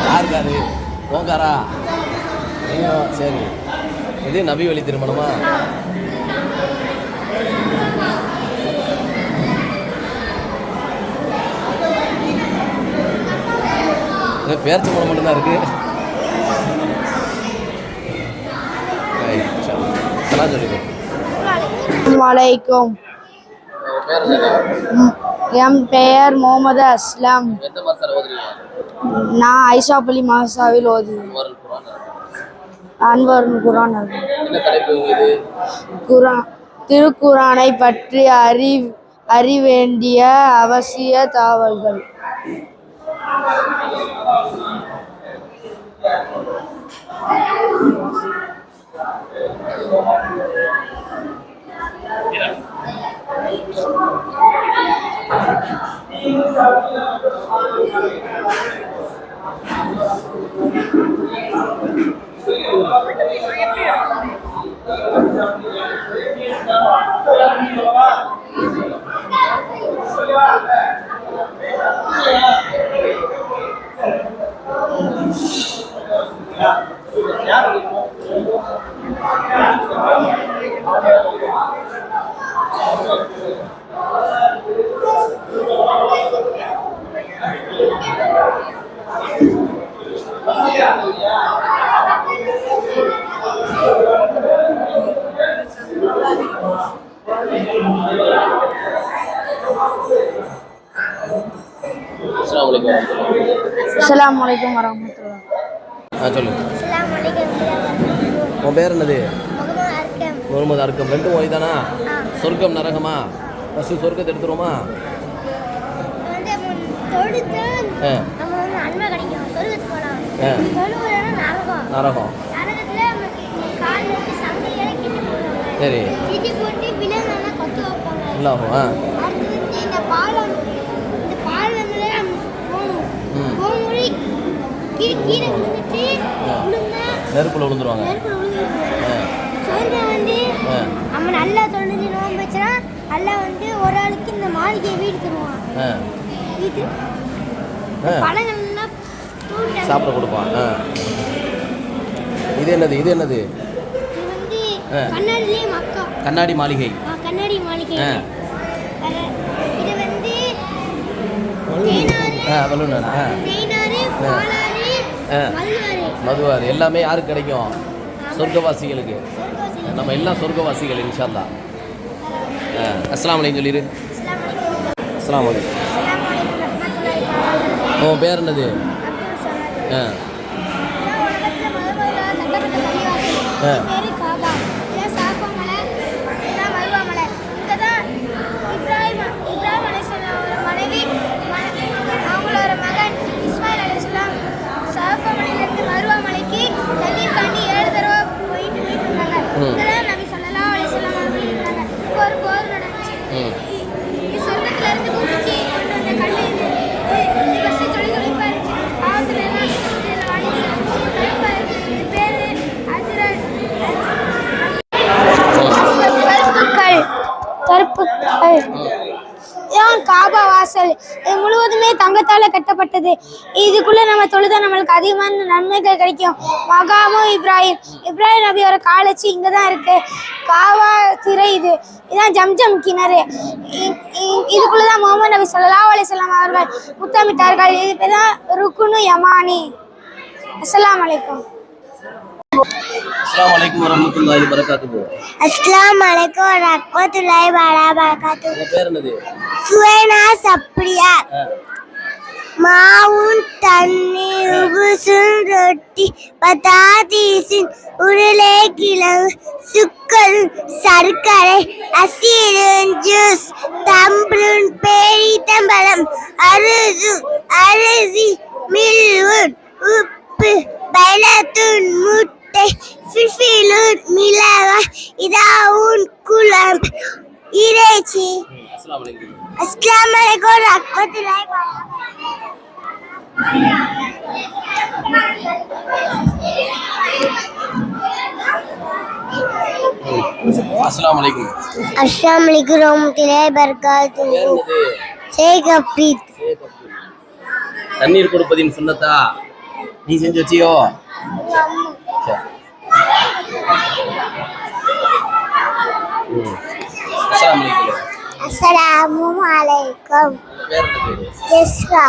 யார் காரு? உன் காரா? சரி. இது நபி வழி திருமணமா? பேர்ச்சி மனம் மட்டும்தான் இருக்கு. வலைக்கும். என் பெயர் முகமது அஸ்லாம். நான் ஐஷாபலி மாசாவில் ஓதுவேன். அன்வருண் குரான். திருக்குரானை பற்றி அறிவேண்டிய அவசிய தகவல்கள். அஸ்ஸலாமு அலைக்கும் வரஹ்மத்துல்லாஹ். சொல்லு. உன் பேர் என்னது? முகமது அர்க்கம். ரெண்டும் ஓய் தானா? சொர்க்கம் நரகமா? ஃபஸ்ட்டு சொர்க்கத்தை எடுத்துருவோமா? நரகம். சரி. இல்லாகும். நெருப்புல விழுந்துருவாங்க. அல்லாஹ் வந்து ஒரு ஆளுக்கு இந்த மாளிகை வீடு தருவான். இது பழங்கள்லாம் சாப்பிட கொடுப்பான். இது என்னது? இது என்னது? இது வந்து கண்ணாடிலே மக்கா. கண்ணாடி மாளிகை. கண்ணாடி மாளிகை. இது வந்து தேனாறு. வல்லுனர். தேனாறு, பாலாறு, மதுவாறு. மதுவாறு எல்லாமே யாருக்கு கிடைக்கும்? சொர்க்கவாசிகளுக்கு. நம்ம எல்லாம் சொர்க்கவாசிகள் இன்ஷா அல்லாஹ். அஸ்ஸலாமு அலைக்கும் சொல்லிடு. அஸ்ஸலாமு அலைக்கும். உன் பேர் என்னது? அவங்களோட மகன் இஸ்மாயில் அலைஹிஸ்ஸலாம் சஃபமலையிலிருந்து மருவாமலைக்கு தண்ணீர் தாண்டி 7 தடவை போயிட்டு இருந்தாங்க. இதெல்லாம் நபி ஸல்லல்லாஹு அலைஹி வஸல்லம் அவர்கள் இருந்தாங்க. ஒரு போர் நடந்துச்சு. சொர்க்கத்துல இருந்து பூமிக்கு கொண்டு வந்த கல்லு இது பஸ் தொழில்நுட்பா இருந்துச்சு. ஆத்துல எல்லாம் இதில் வாங்கி தொழில்நுட்பா இருக்கு. இது பேரு அஜ்ரல் கருப்புக்கள். இதுதான் காபா வாசல். இது முழுவதுமே தங்கத்தால கட்டப்பட்டது. இதுக்குள்ள நம்ம தொழுதா நம்மளுக்கு அதிகமான நன்மைகள் கிடைக்கும். மகாமு இப்ராஹிம் நபியோட காலச்சு இங்கதான் இருக்கு. காபா திரை இதுதான் ஜம்ஜம் கிணறு. இதுக்குள்ளதான் முகமது நபி ஸல்லல்லாஹு அலைஹி வஸல்லம் அவர்கள் முத்தமிட்டார்கள். இது பேர் தான் ருக்குனு யமானி. அஸ்ஸலாமு அலைக்கும். அஸ்ஸலாமு அலைக்கும் வரஹ்மத்துல்லாஹி வபரகாத்துஹு. அஸ்ஸலாமு அலைக்கும் வரஹ்மத்துல்லாஹி வபரகாத்துஹு. உங்க பேர் என்னது? சுவைனா சப்ரியா. மாவுன் தண்ணீர் உபுசுன் ரொட்டி பதாதீசின் உருளை கிழங்கு சுக்கல் சர்க்கரை அசீருன் ஜூஸ் தம்புன் பேரித்தம்பழம் அரிசி மில்வுன் உப்பு பைலத்துன் முட்டை ஃபில்ஃபிலுன் மிளகாய் இதாவுன் குழம்பு இறைச்சி. அஸ்ஸலாமு அலைக்கும். அஸ்ஸலாமு அலைக்கும் வரஹ்மத்துல்லாஹி அஸ்ஸலாமு அலைக்கும். அஸ்ஸலாமு அலைக்கும் வரஹ்மத்துல்லாஹி வபரகாத்துஹு. பேர் என்னது? ஷேக் அப்ரீத். தண்ணீர் கொடுப்பதின் சுன்னத்தா நீ செஞ்சு வச்சியோ? சரி. அஸ்ஸலாமு அலைக்கும். அஸ்ஸலாமு அலைக்கும். பேர் என்னது? ஜஸ்ரா.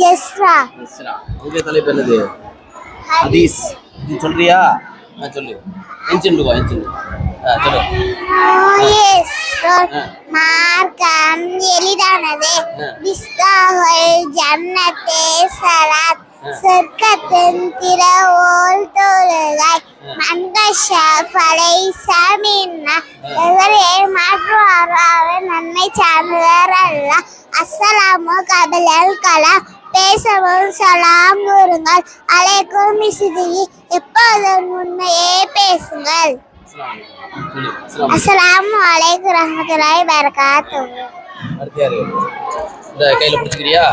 ஜஸ்ரா. இஸ்ரா. உங்க தலைப்பு என்னது? ஹதீஸ். நீ சொல்றியா? சொல்லு. என்ஜின் சொல்லு. சொல்லு. மார்க்கம் எளிதானது. பிஸ்தாஹுல் ஜன்னத்தே ஸலாத். சொர்க்கத்தின் திறவோல் தொழுகை. மன்கஷா ஃபலைஸ மின்னா. எவரே மாற்றுவாரோ அவர் நன்மை சார்ந்தவர் அல்ல. அஸ்ஸலாமு கபலல் கலாம். பேசவும் சலாம் கூறுங்கள். அலைக்கும் மிஸ்திகி. எப்போதும் உண்மையே பேசுங்கள். அஸ்ஸலாமு அலைக்கும் வரஹ்மத்துல்லாஹி வபரகாத்துஹு. அடுத்து யாரு? இந்த கையில பிடிச்சிக்கிறியா?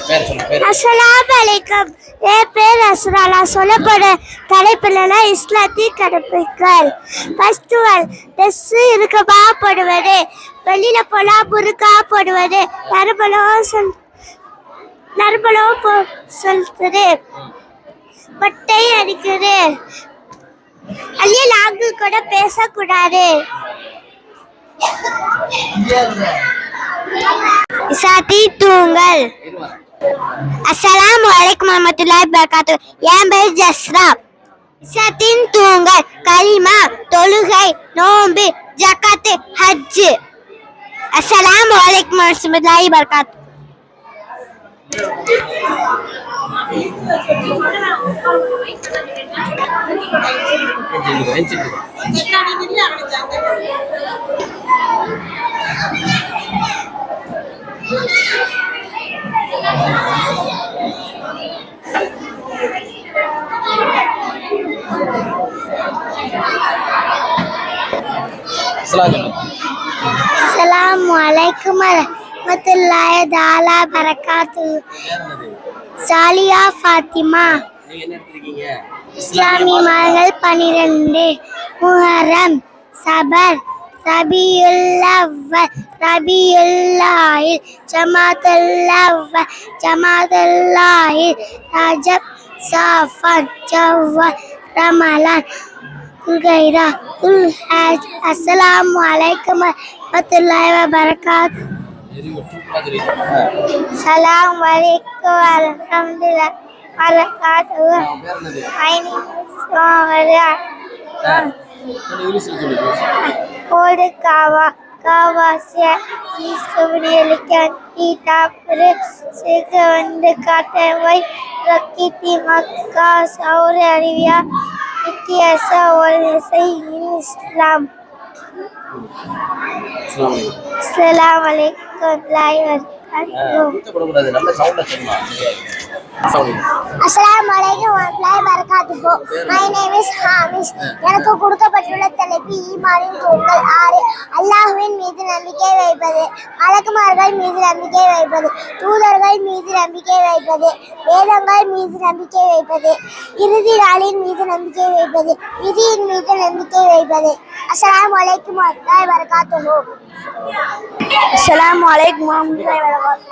பேர் சொல்லு. பேர். அஸ்ஸலாமு அலைக்கும். என் பேர் அஸ்ரா. நான் சொல்லப்படும் தலைப்பில் இஸ்லாத்தின் கடைப்பிடிகள். ஃபஸ்ட்டுவல் ட்ரெஸ் இருக்கமா போடுவது. வெளியில போனா புருக்கா போடுவது. நறுமலோ சொல்றது. பட்டை அடிக்கிறது. அல்லியல் ஆண்கள் கூட பேசக்கூடாது. இசாத்தி தூங்கல். அஸ்ஸலாமு அலைக்கும் வரஹ்மத்துல்லாஹி வபரகாத்துஹு. என் பேர் ஜஸ்ரா. இசாத்தின் தூங்கல். கலிமா, தொழுகை, நோன்பு, ஜகாத், ஹஜ். அஸ்ஸலாமு அலைக்கும் வரஹ்மத்துல்லாஹி வபரகாத்துஹு. அஸ்ஸலாமு அலைக்கும் வரஹ்மத்துல்லாஹி தஆலா பரகாத்துஹு. சாலியா ஃபாத்திமா. நீங்க என்ன எடுத்துருக்கீங்க? இஸ்லாமிய மதங்கள் 12. முஹர்ரம், சபர், ரபியுல் அவ்வல் ரபியுல் ஆஹிர் ஜமாதுல் அவ்வல் ஜமாதுல் ஆஹிர் ரஜப் சஃபர் ஜவ்வல் ரமலான் குல்கைரா குல்ஹஜ். அஸ்ஸலாமு அலைக்கும் வரஹ்மத்துல்லாஹி வபரகாத்துஹு. அஸ்ஸலாமு அலைக்கும் வரஹ்மத்துல்லாஹி வபரகாத்துஹு. My name is Maria. Old Kawa Isabelikan Itapre Segavand Katawai Rakiti Makka Saudi Arabia Ityasa Walisa in Islam. Assalamualaikum warahmatullahi Assalamualaikum warahmatullahi wabarakatuh. My name is Hamish. எனக்கு கொடுக்கப்பட்டுள்ள தலைப்பு ஈமானின் தூண்கள் 6. அல்லாஹ்வின் மீது நம்பிக்கை வைப்பது, மலக்குமார்கள் மீது நம்பிக்கை வைப்பது, தூதர்கள் மீது நம்பிக்கை வைப்பது, வேதங்கள் மீது நம்பிக்கை வைப்பது, இறுதி நாளின் மீது நம்பிக்கை வைப்பது, விதியின் மீது நம்பிக்கை வைப்பது. அஸ்ஸலாமுஅலைக்கும் வரஹ்மத்துல்லாஹி வபரகாத்துஹு. அஸ்ஸலாமுஅலைக்கும் வரஹ்மத்துல்லாஹி வபரகாத்துஹு.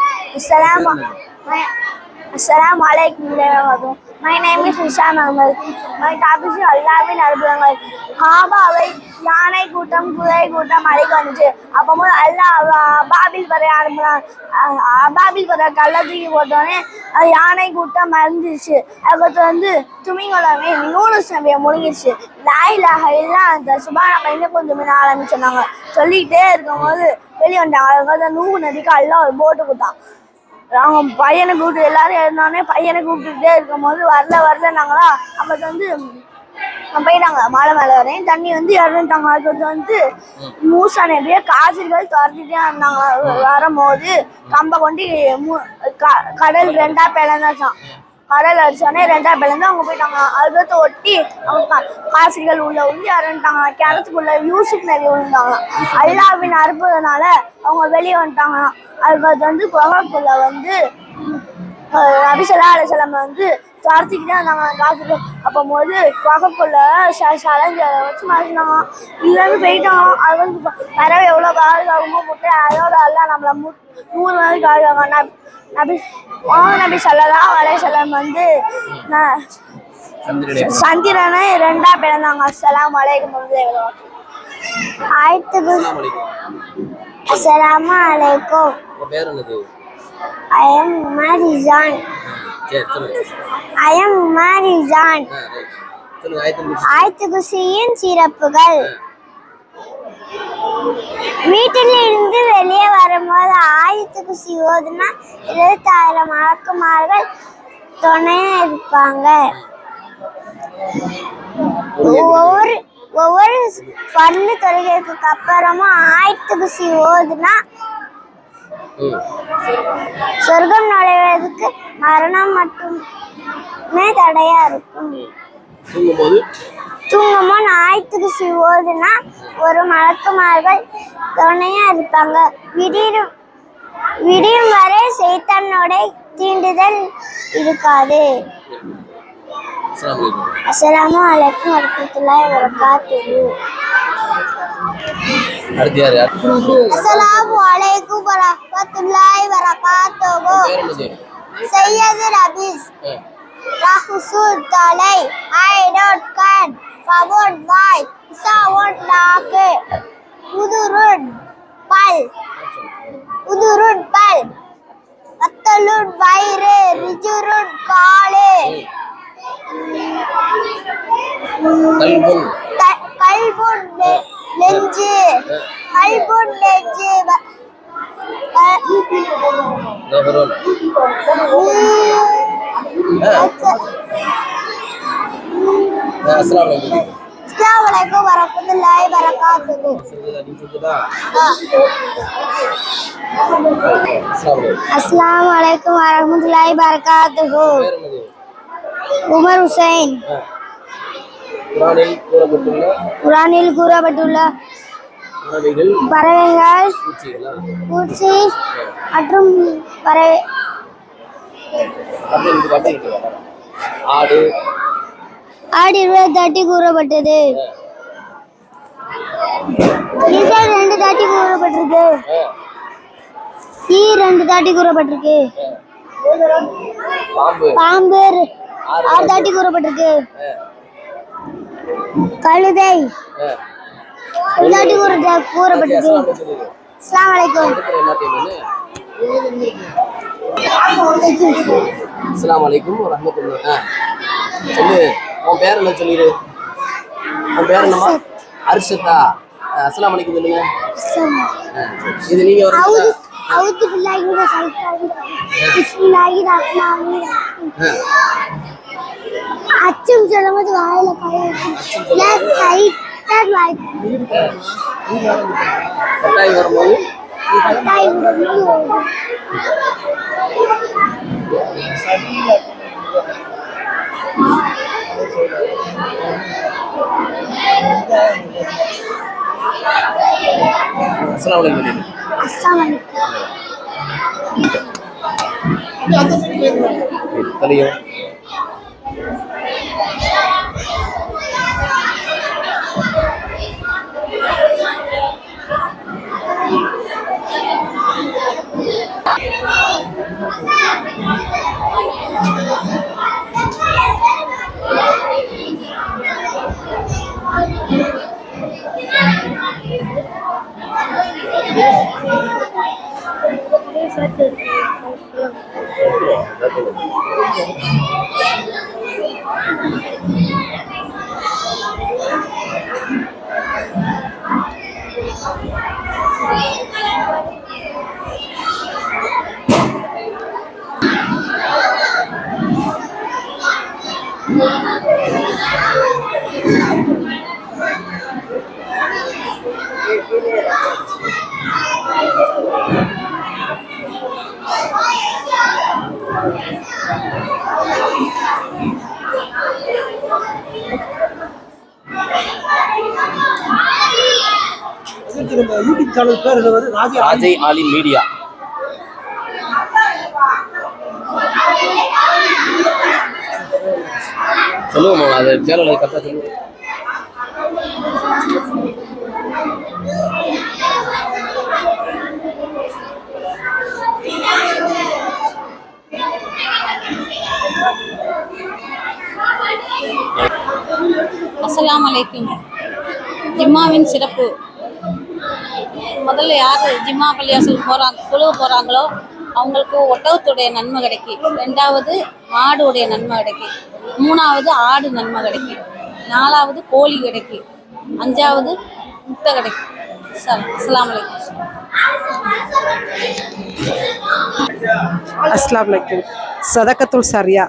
Assalamualaikum warahmatullahi wabarakatuh. My name is Hisham Ahmed. My topic is அல்லாஹ்வின் அற்புதங்கள். காபாவை யானை கூட்டம் குதிரை கூட்டம் அழைக்க வந்துச்சு. அப்போது அல்லாஹ் பாபில் பறை ஆரம்பினான். பாபில் பறை கல்லை தூக்கி போட்டோடனே அது யானை கூட்டம் மறைஞ்சிருச்சு. அதுக்கு துமிங்கலாமே யூனுஸ் நபியை முழுங்கிடுச்சு. லாயிலாக எல்லாம் அந்த சுபான இன்னும் கொஞ்சம் ஆரம்பிச்சுனாங்க. சொல்லிக்கிட்டே இருக்கும்போது வெளியே வந்தாங்க. அதுக்கு நூறு நதிக்கு அல்லாஹ் ஒரு போட்டு கொடுத்தான். அவங்க பையனை கூப்பிட்டு எல்லாரும் எழுந்தோடனே பையனை கூப்பிட்டுட்டே இருக்கும்போது வரலனாங்களா. அப்போ போயிட்டாங்க மலை மேலே வரையும் தண்ணி இறந்துட்டாங்க. அதுக்கு மூசா நபியை காசிர்கள் துரத்திட்டே இருந்தாங்க. வரும்போது கம்பை கொண்டு கடல் 2ஆ பிளந்தாச்சான். கடல் அடிச்சோடனே 2ஆ பிளந்து அவங்க போயிட்டாங்க. அதுக்கு ஒட்டி அவங்க காசிகள் உள்ள இறந்துட்டாங்க. கிணத்துக்குள்ள யூசுப் நபி விழுந்தாங்க. அல்லாஹ்வின் அற்புதனால அவங்க வெளியே வந்துட்டாங்க. அதுக்கு குகைக்குள்ள நபி ஸல்லல்லாஹு அலைஹி வஸல்லம் துரத்திக்கிட்டே இருந்தாங்க காசிகள். அப்போது குகைக்குள்ள சலஞ்சை வச்சு மறைச்சினாங்க. இல்லைன்னு போயிட்டாங்க. அது பறவை எவ்வளோ பாதுகாப்புமோ போட்டு அதோட எல்லாம் நம்மளை 100 நாளைக்கு பாதுகாங்க. நபி ஸல்லல்லாஹு அலைஹி வஸல்லம் சந்திரனை 2ஆ பிளந்தாங்க. அஸ்ஸலாமு அலைக்கும். I am Marizan. ஆயத்து குர்சியின் சிறப்புகள். வீட்டில் இருந்து வெளியே வரும்போது ஆயத்து குர்சி ஓதுனா 20,000 மலக்குமார்கள் துணையா இருப்பாங்க. ஒவ்வொரு ஃபர்லு தொழுகைக்கு அப்புறமும் ஆயத்து குர்சி ஓதுனா சொர்க்கம் நுழைவதற்கு மரணம் மட்டுமே தடையா இருக்கும். தூங்கும்போது ஆயத்து குர்சி ஓதுனா ஒரு மலக்குமார்கள் துணையா இருப்பாங்க. விடியும் வரை சைத்தானோட தீண்டுதல் இருக்காது. அஸ்ஸலாமு அலைக்கும் வரஹ்மத்துல்லாஹி வபரகாத்துஹு. அஸ்ஸலாமு அலைக்கும் வரஹ்மத்துல்லாஹி வபரகாத்துஹு. சையது ரபீஸ் ரஹ்சுல் தலை I don't can forward my sound டாக்கு உதுருன் பல் அத்தலுன் வயிறு ரிஜுருன் காலே கல்புன் நெஞ்சு அஸ்ஸலாமு அலைக்கும் வரஹ்மத்துல்லாஹி வபரகாத்துஹு. அஸ்ஸலாமு அலைக்கும் வரஹ்மத்துல்லாஹி வபரகாத்துஹு. உமர் ஹுசைன். குர்ஆனில் கூறப்பட்டுள்ள பறவைகள் பூச்சி மற்றும் பறவை ஆடு 28 கூறப்பட்டது. ஈசா 2 தாட்டி கூறப்பட்டிருக்கு. ஈ 2 தாட்டி கூறப்பட்டிருக்கு. பாம்பு 6 தாட்டி கூறப்பட்டிருக்கு. கழுதை 1 தாட்டி கூறப்பட்டிருக்கு. அஸ்ஸலாமு அலைக்கும். அஸ்ஸலாமு அலைக்கும் வரஹ்மத்துல்லாஹ். சொல்லு, உன் பேர் என்ன சொல்லிடு? உன் பேர் என்னம்மா? அர்ஷதா. அஸ்ஸலாமு அலைக்கும் சொல்லுங்க. இது நீங்க ஒரு அவுது பில்லாஹி மினஷ் ஷைத்தானிர் ரஜீம். பிஸ்மில்லாஹிர் ரஹ்மானிர் ரஹீம். அச்சம் சொல்லும்போது வாயில கை வச்சு சைத்தான் வாய் கட்டாயம் வரும்போது அஸ்ஸலாமு அலைக்கும். தலையோ யூடியூப் சேனல் பேர் என்னது? ராஜை ஆலி மீடியா. சொல்லுவோம், அது சேனல் கரெக்டாக சொல்லுவோம். அஸ்ஸலாமு அலைக்கும். ஜிம்மாவின் சிறப்பு. முதல்ல யார் ஜிம்மா பள்ளியாசல் தொழுக போகிறாங்களோ அவங்களுக்கு ஒட்டகத்துடைய நன்மை கிடைக்கும். 2வது மாடுடைய நன்மை கிடைக்கும். 3வது ஆடு நன்மை கிடைக்கும். 4வது கோழி கிடைக்கும். 5வது முட்டை கிடைக்கும். அஸ்ஸலாமு அலைக்கும். அஸ்ஸலாமு அலைக்கும். சதகத்துல் சரியா.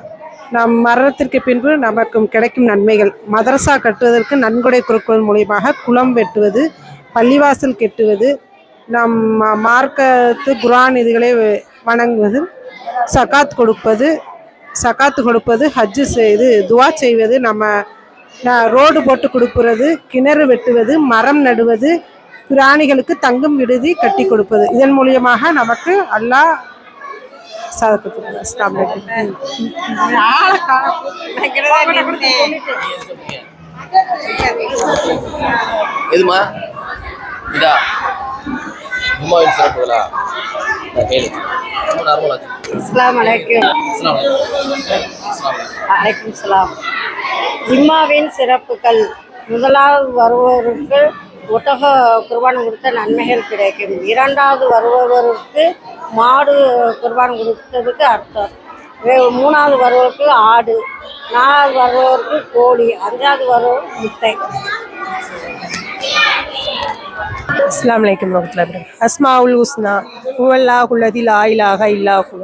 நம் மரணத்திற்கு பின்பு நமக்கு கிடைக்கும் நன்மைகள். மதரசா கட்டுவதற்கு நன்கொடை கொடுப்பதன் மூலியமாக குளம் வெட்டுவது, பள்ளிவாசல் கெட்டுவது, நம் மார்க்கத்து குர்ஆன் இதுகளை வணங்குவது, சகாத்து கொடுப்பது, ஹஜ்ஜு செய்து துவா செய்வது, நம்ம ரோடு போட்டு கொடுப்பது, கிணறு வெட்டுவது, மரம் நடுவது, பிராணிகளுக்கு தங்கும் விடுதி கட்டி கொடுப்பது. இதன் மூலியமாக நமக்கு அல்லாஹ் எதுமா இதா ஜும்மாவின் சிறப்புகளா கேளு. அஸ்ஸலாமு அலைக்கும். அலைக்கும் சலாம். ஜிம்மாவின் சிறப்புகள். முதலாவது வருபவருக்கு ஒட்டக குர்பான் கொடுத்த நன்மைகள் கிடைக்கும். 2வது வருபவருக்கு மாடு குர்பான் கொடுத்ததுக்கு அர்த்தம். 3வது வருபவருக்கு ஆடு, 4வது வருபவருக்கு கோழி, 5வது வருபவர் முட்டை. அஸ்ஸலாமு அலைக்கும் வரஹ்மத்துல்லாஹி வபரகாத்துஹு. அஸ்மாஉல் ஹுஸ்னா ஹுவல்லாஹுல் லதீ லா இலாஹ இல்லா ஹுவ.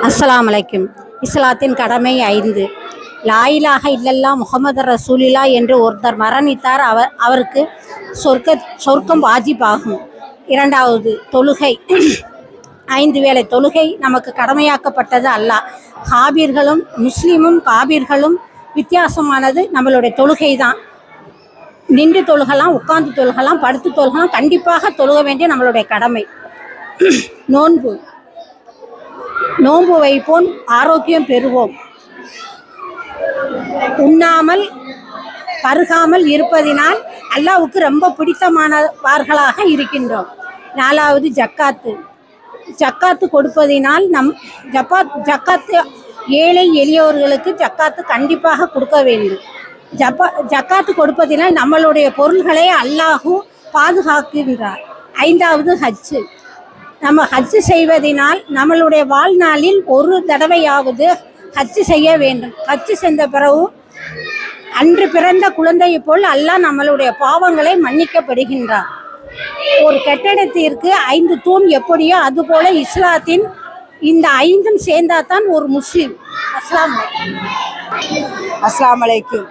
அஸ்ஸலாமு அலைக்கும். இஸ்லாத்தின் கடமை 5. லா இலாஹ இல்லல்லாஹ் முஹம்மது ரசூலுல்லா என்று ஒருத்தர் மரணித்தார். அவருக்கு சொர்க்கம் வாஜிபாகும். 2வது தொழுகை. 5 வேளை தொழுகை நமக்கு கடமையாக்கப்பட்டது அல்லாஹ். காபீர்களும் முஸ்லீமும் காபீர்களும் வித்தியாசமானது நம்மளுடைய தொழுகை தான். நின்று தொழுகலாம், உட்கார்ந்து தொழுகலாம், படுத்து தொழுகலாம், கண்டிப்பாக தொழுக வேண்டிய நம்மளுடைய கடமை. நோன்பு வைப்போம், ஆரோக்கியம் பெறுவோம். உண்ணாமல் பருகாமல் இருப்பதினால் அல்லாஹ்வுக்கு ரொம்ப பிடித்தமானவர்களாக இருக்கின்றோம். 4வது ஜக்காத்து கொடுப்பதினால் ஜக்காத்து ஏழை எளியோர்களுக்கு ஜக்காத்து கண்டிப்பாக கொடுக்க வேண்டும். ஜக்காத்து கொடுப்பதினால் நம்மளுடைய பொருள்களை அல்லாஹ் பாதுகாக்கின்றார். 5வது ஹஜ்ஜு. நம்ம ஹஜ்ஜு செய்வதனால் நம்மளுடைய வாழ்நாளில் ஒரு தடவையாவது ஹஜ்ஜு செய்ய வேண்டும். ஹஜ்ஜு செஞ்ச பிறகு அன்று பிறந்த குழந்தையை போல் அல்லாஹ் நம்மளுடைய பாவங்களை மன்னிக்கப்படுகின்றார். ஒரு கட்டடத்திற்கு 5 தூண் எப்படியோ அதுபோல இஸ்லாத்தின் இந்த 5ம் சேர்ந்தாதான் ஒரு முஸ்லீம். அஸ்ஸலாமு அலைக்கும்.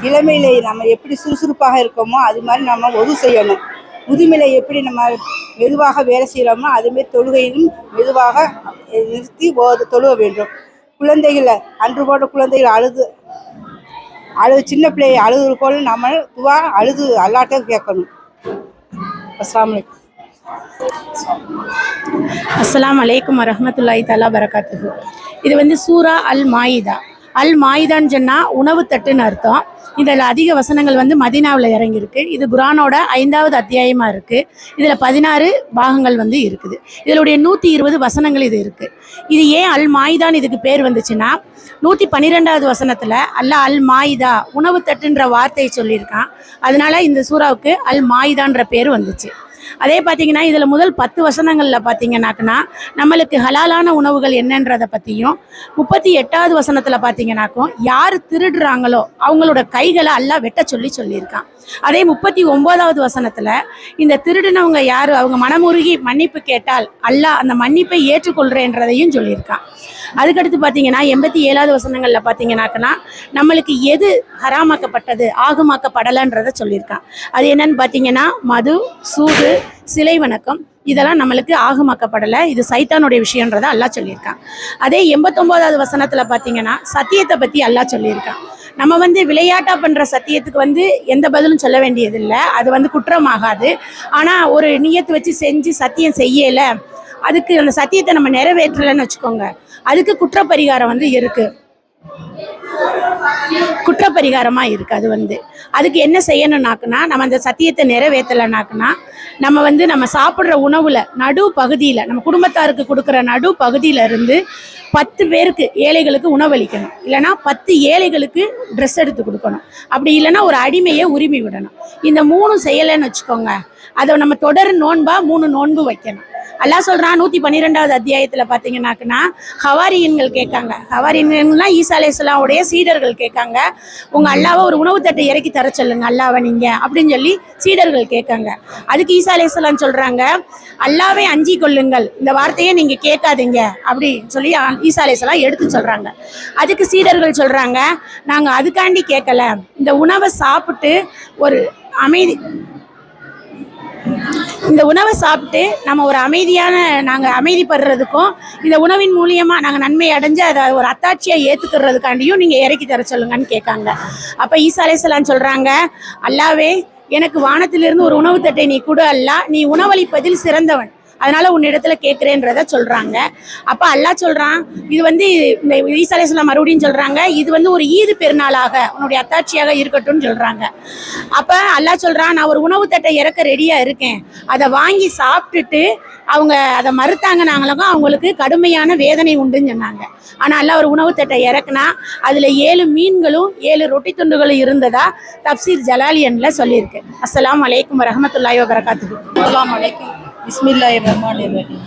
இளமையிலே நம்ம எப்படி சுறுசுறுப்பாக இருக்கோமோ அது மாதிரி நம்ம ஒது செய்யணும். முதுமையில எப்படி நம்ம மெதுவாக வேலை செய்கிறோமோ அதுமாரி தொழுகையிலும் மெதுவாக நிறுத்தி தொழுக வேண்டும். குழந்தைகளை அன்று போன்ற குழந்தைகள் அழுது சின்ன பிள்ளையை அழுது போல நம்ம துவா அழுது அல்லாட்ட கேட்கணும். அஸ்ஸலாமு அலைக்கும் வரஹ்மத்துல்லாஹி தஆலா பரகாத்துஹு. இது சூரா அல் மாயிதா. அல் மாயிதான்னு சொன்னால் உணவு தட்டுன்னு அர்த்தம். இதில் அதிக வசனங்கள் மதீனாவில் இறங்கியிருக்கு. இது குர்ஆனோட 5வது அத்தியாயமாக இருக்குது. இதில் 16 பாகங்கள் இருக்குது. இதனுடைய 120 வசனங்கள் இது இருக்குது. இது ஏன் அல் மாயிதான்னு இதுக்கு பேர் வந்துச்சுன்னா 112வது வசனத்தில் அல்லாஹ் அல் மாயிதா உணவு தட்டுன்ற வார்த்தையை சொல்லியிருக்கான். அதனால இந்த சூறாவுக்கு அல் மாயிதான்ற பேர் வந்துச்சு. அதே பார்த்தீங்கன்னா இதில் முதல் 10 வசனங்களில் பார்த்தீங்கன்னாக்குன்னா நம்மளுக்கு ஹலாலான உணவுகள் என்னன்றதை பற்றியும் 38வது வசனத்தில் பார்த்தீங்கன்னாக்கும் யார் திருடுறாங்களோ அவங்களோட கைகளை அல்லாஹ் வெட்ட சொல்லியிருக்கான். அதே 39வது வசனத்தில் இந்த திருடினவங்க யார் அவங்க மனமுருகி மன்னிப்பு கேட்டால் அல்லாஹ் அந்த மன்னிப்பை ஏற்றுக்கொள்கிறேன்றதையும் சொல்லியிருக்கான். அதுக்கடுத்து பார்த்தீங்கன்னா 87வது வசனங்களில் பார்த்தீங்கன்னாக்குன்னா நம்மளுக்கு எது ஹராமாக்கப்பட்டது ஆகுமாக்கப்படலைன்றதை சொல்லியிருக்கான். அது என்னன்னு பார்த்தீங்கன்னா மது, சூது, சிலை வணக்கம் இதெல்லாம் நம்மளுக்கு ஆகுமாக்கப்படலை, இது சைத்தானுடைய விஷயன்றதை அல்லாஹ் சொல்லியிருக்கான். அதே 89வது வசனத்தில் பார்த்தீங்கன்னா சத்தியத்தை பற்றி அல்லாஹ் சொல்லியிருக்கான். நம்ம விளையாட்டாக பண்ணுற சத்தியத்துக்கு எந்த பதிலும் சொல்ல வேண்டியதில்லை, அது குற்றமாகாது. ஆனால் ஒரு நியத்து வச்சு செஞ்சு சத்தியம் செய்யலை, அதுக்கு அந்த சத்தியத்தை நம்ம நிறைவேற்றலைன்னு வச்சுக்கோங்க, அதுக்கு குற்றப்பரிகாரம் இருக்குது. குற்றப்பரிகாரமாக இருக்குது. அதுக்கு என்ன செய்யணும்னாக்குன்னா நம்ம அந்த சத்தியத்தை நிறைவேற்றலைனாக்குன்னா நம்ம சாப்பிட்ற உணவில் நடு பகுதியில் நம்ம குடும்பத்தாருக்கு கொடுக்குற நடு பகுதியில இருந்து 10 பேருக்கு ஏழைகளுக்கு உணவளிக்கணும். இல்லைனா 10 ஏழைகளுக்கு ட்ரெஸ் எடுத்து கொடுக்கணும். அப்படி இல்லைன்னா ஒரு அடிமையை உரிமை விடணும். இந்த 3 செய்யலைன்னு வச்சுக்கோங்க, அதை நம்ம தொடர் நோன்பா 3 நோன்பு வைக்கணும். அல்லாஹ் சொல்றான் 112வது அத்தியாயத்தில் பார்த்தீங்கன்னாக்குன்னா ஹவாரியன்கள் கேட்காங்க. ஹவாரியன்கள்லாம் ஈசா அலைஹிஸ்ஸலாமுடைய சீடர்கள் கேட்காங்க, உங்கள் அல்லாவை ஒரு உணவு தட்டை இறக்கி தர சொல்லுங்க அல்லாவை நீங்கள் அப்படின்னு சொல்லி சீடர்கள் கேட்காங்க. அதுக்கு ஈசா அலைஹிஸ்ஸலாம் சொல்கிறாங்க, அல்லாவை அஞ்சி கொள்ளுங்கள், இந்த வார்த்தையை நீங்கள் கேட்காதீங்க அப்படி சொல்லி ஈசா அலைஹிஸ்ஸலாம் எடுத்து சொல்கிறாங்க. அதுக்கு சீடர்கள் சொல்கிறாங்க, நாங்கள் அதுக்காண்டி கேட்கல, இந்த உணவை சாப்பிட்டு ஒரு இந்த உணவை சாப்பிட்டு நம்ம ஒரு நாங்கள் அமைதிப்படுறதுக்கும் இந்த உணவின் மூலியமாக நாங்கள் நன்மை அடைஞ்சு அதை ஒரு அத்தாட்சியாக ஏற்றுக்கிறதுக்காண்டியும் நீங்கள் இறக்கி தர சொல்லுங்கன்னு கேட்காங்க. அப்போ ஈசா அலைஹிஸ்ஸலாம் சொல்கிறாங்க, அல்லாவே எனக்கு வானத்திலிருந்து ஒரு உணவு தட்டை நீ கொடு அல்லாஹ், நீ உணவளிப்பதில் சிறந்தவன், அதனால உன்னிடத்துல கேட்குறேன்றத சொல்றாங்க. அப்ப அல்லாஹ் சொல்றான், இது இந்த ஈசா அலைஹிஸ்ஸலாம் மறுபடியும் சொல்றாங்க, இது ஒரு ஈது பெருநாளாக உன்னுடைய அத்தாட்சியாக இருக்கட்டும்னு சொல்றாங்க. அப்ப அல்லாஹ் சொல்றான், நான் ஒரு உணவு தட்டை இறக்க ரெடியா இருக்கேன், அதை வாங்கி சாப்பிட்டுட்டு அவங்க அதை மறுத்தாங்கனாங்களும் அவங்களுக்கு கடுமையான வேதனை உண்டுன்னு சொன்னாங்க. ஆனா அல்லாஹ் ஒரு உணவு தட்டை இறக்குனா அதுல 7 மீன்களும் 7 ரொட்டி துண்டுகளும் இருந்ததா தப்சீர் ஜலாலியன்ல சொல்லியிருக்கு. அஸ்ஸலாமு அலைக்கும் வரஹ்மத்துல்லாஹி வபரகாத்துஹு. அஸ்ஸலாமு அலைக்கும். பிஸ்மில்லாஹிர் ரஹ்மானிர் ரஹீம்.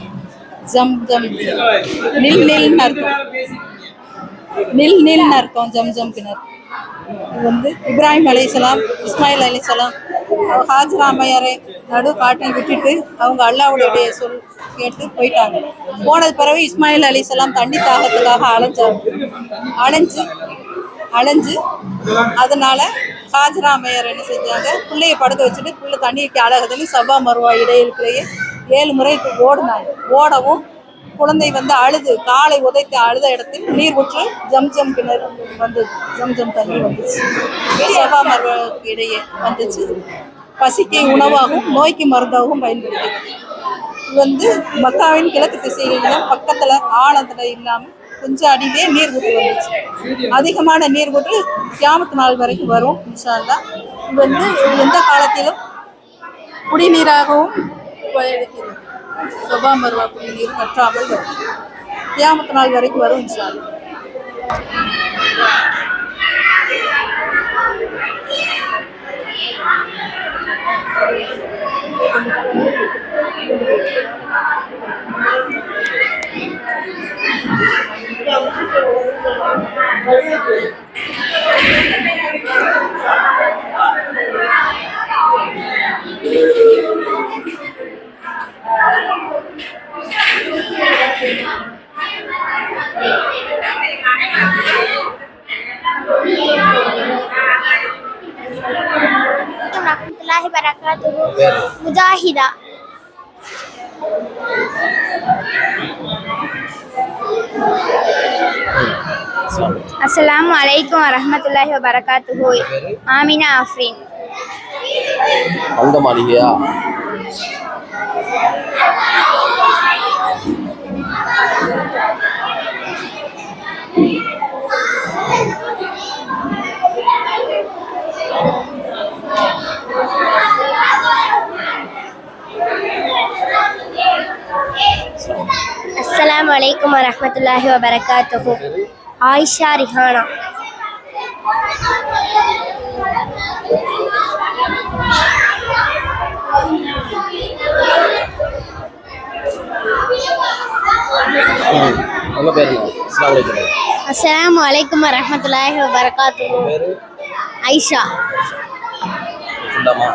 ஜம்ஜம் நில் நில்னு அர்த்தம். நில் நில்னு அர்த்தம் ஜம்ஜம் கிணறு. இது இப்ராஹிம் அலைஹிஸ்ஸலாம், இஸ்மாயில் அலைஹிஸ்ஸலாம் ஹாஜரா அம்மையாரை நடு காட்டில் விட்டுட்டு அவங்க அல்லாஹ்வுடைய சொல் கேட்டு போயிட்டாங்க. போனது பிறகு இஸ்மாயில் அலைஹிஸ்ஸலாம் தண்ணி தாகத்துக்காக அலைஞ்சு அதனால ஹாஜரா அம்மையார் என்ன செஞ்சாங்க, பிள்ளையை படுக்க வச்சுட்டு பிள்ளை தண்ணிக்கு அழகுதுன்னு சபா மருவா இடையிலேயே 7 முறை ஓடினாங்க. ஓடவும் குழந்தை வந்து அழுது காலை உதைத்து அழுத இடத்தில் நீர் ஊற்று ஜம்ஜம் கிணறு வந்தது. ஜம்ஜம் தண்ணி வந்துச்சு. சபா மர்வாவுக்கு இடையே வந்துச்சு. பசிக்கு உணவாகவும் நோய்க்கு மருந்தாகவும் பயன்படுகிறது. இது வந்து மக்காவின் கிழக்கு திசையிலும் பக்கத்துல ஆழத்துல இல்லாம கொஞ்சம் அடியிலே நீர் ஊற்று வந்துச்சு. அதிகமான நீர் ஊற்று கியாமத்து நாள் வரைக்கும் வரும் இன்ஷா அல்லாஹ். இது வந்து எந்த காலத்திலும் குடிநீராகவும் பயணிக்கிறது. சபா மர்வா குடிநீர் வற்றாமல் வரும். கியாமத்து நாள் வரைக்கும் வரும் இன்ஷா அல்லாஹ். warahmatullahi wabarakatuh. Mujahida. Assalamualaikum warahmatullahi wabarakatuh. Amina Afrin. அங்க மாளிகையா? Assalamualaikum warahmatullahi wabarakatuh. Aisha Rihana. உங்க பேர் என்ன? Assalamualaikum warahmatullahi wabarakatuh. Aisha. சுண்டமா?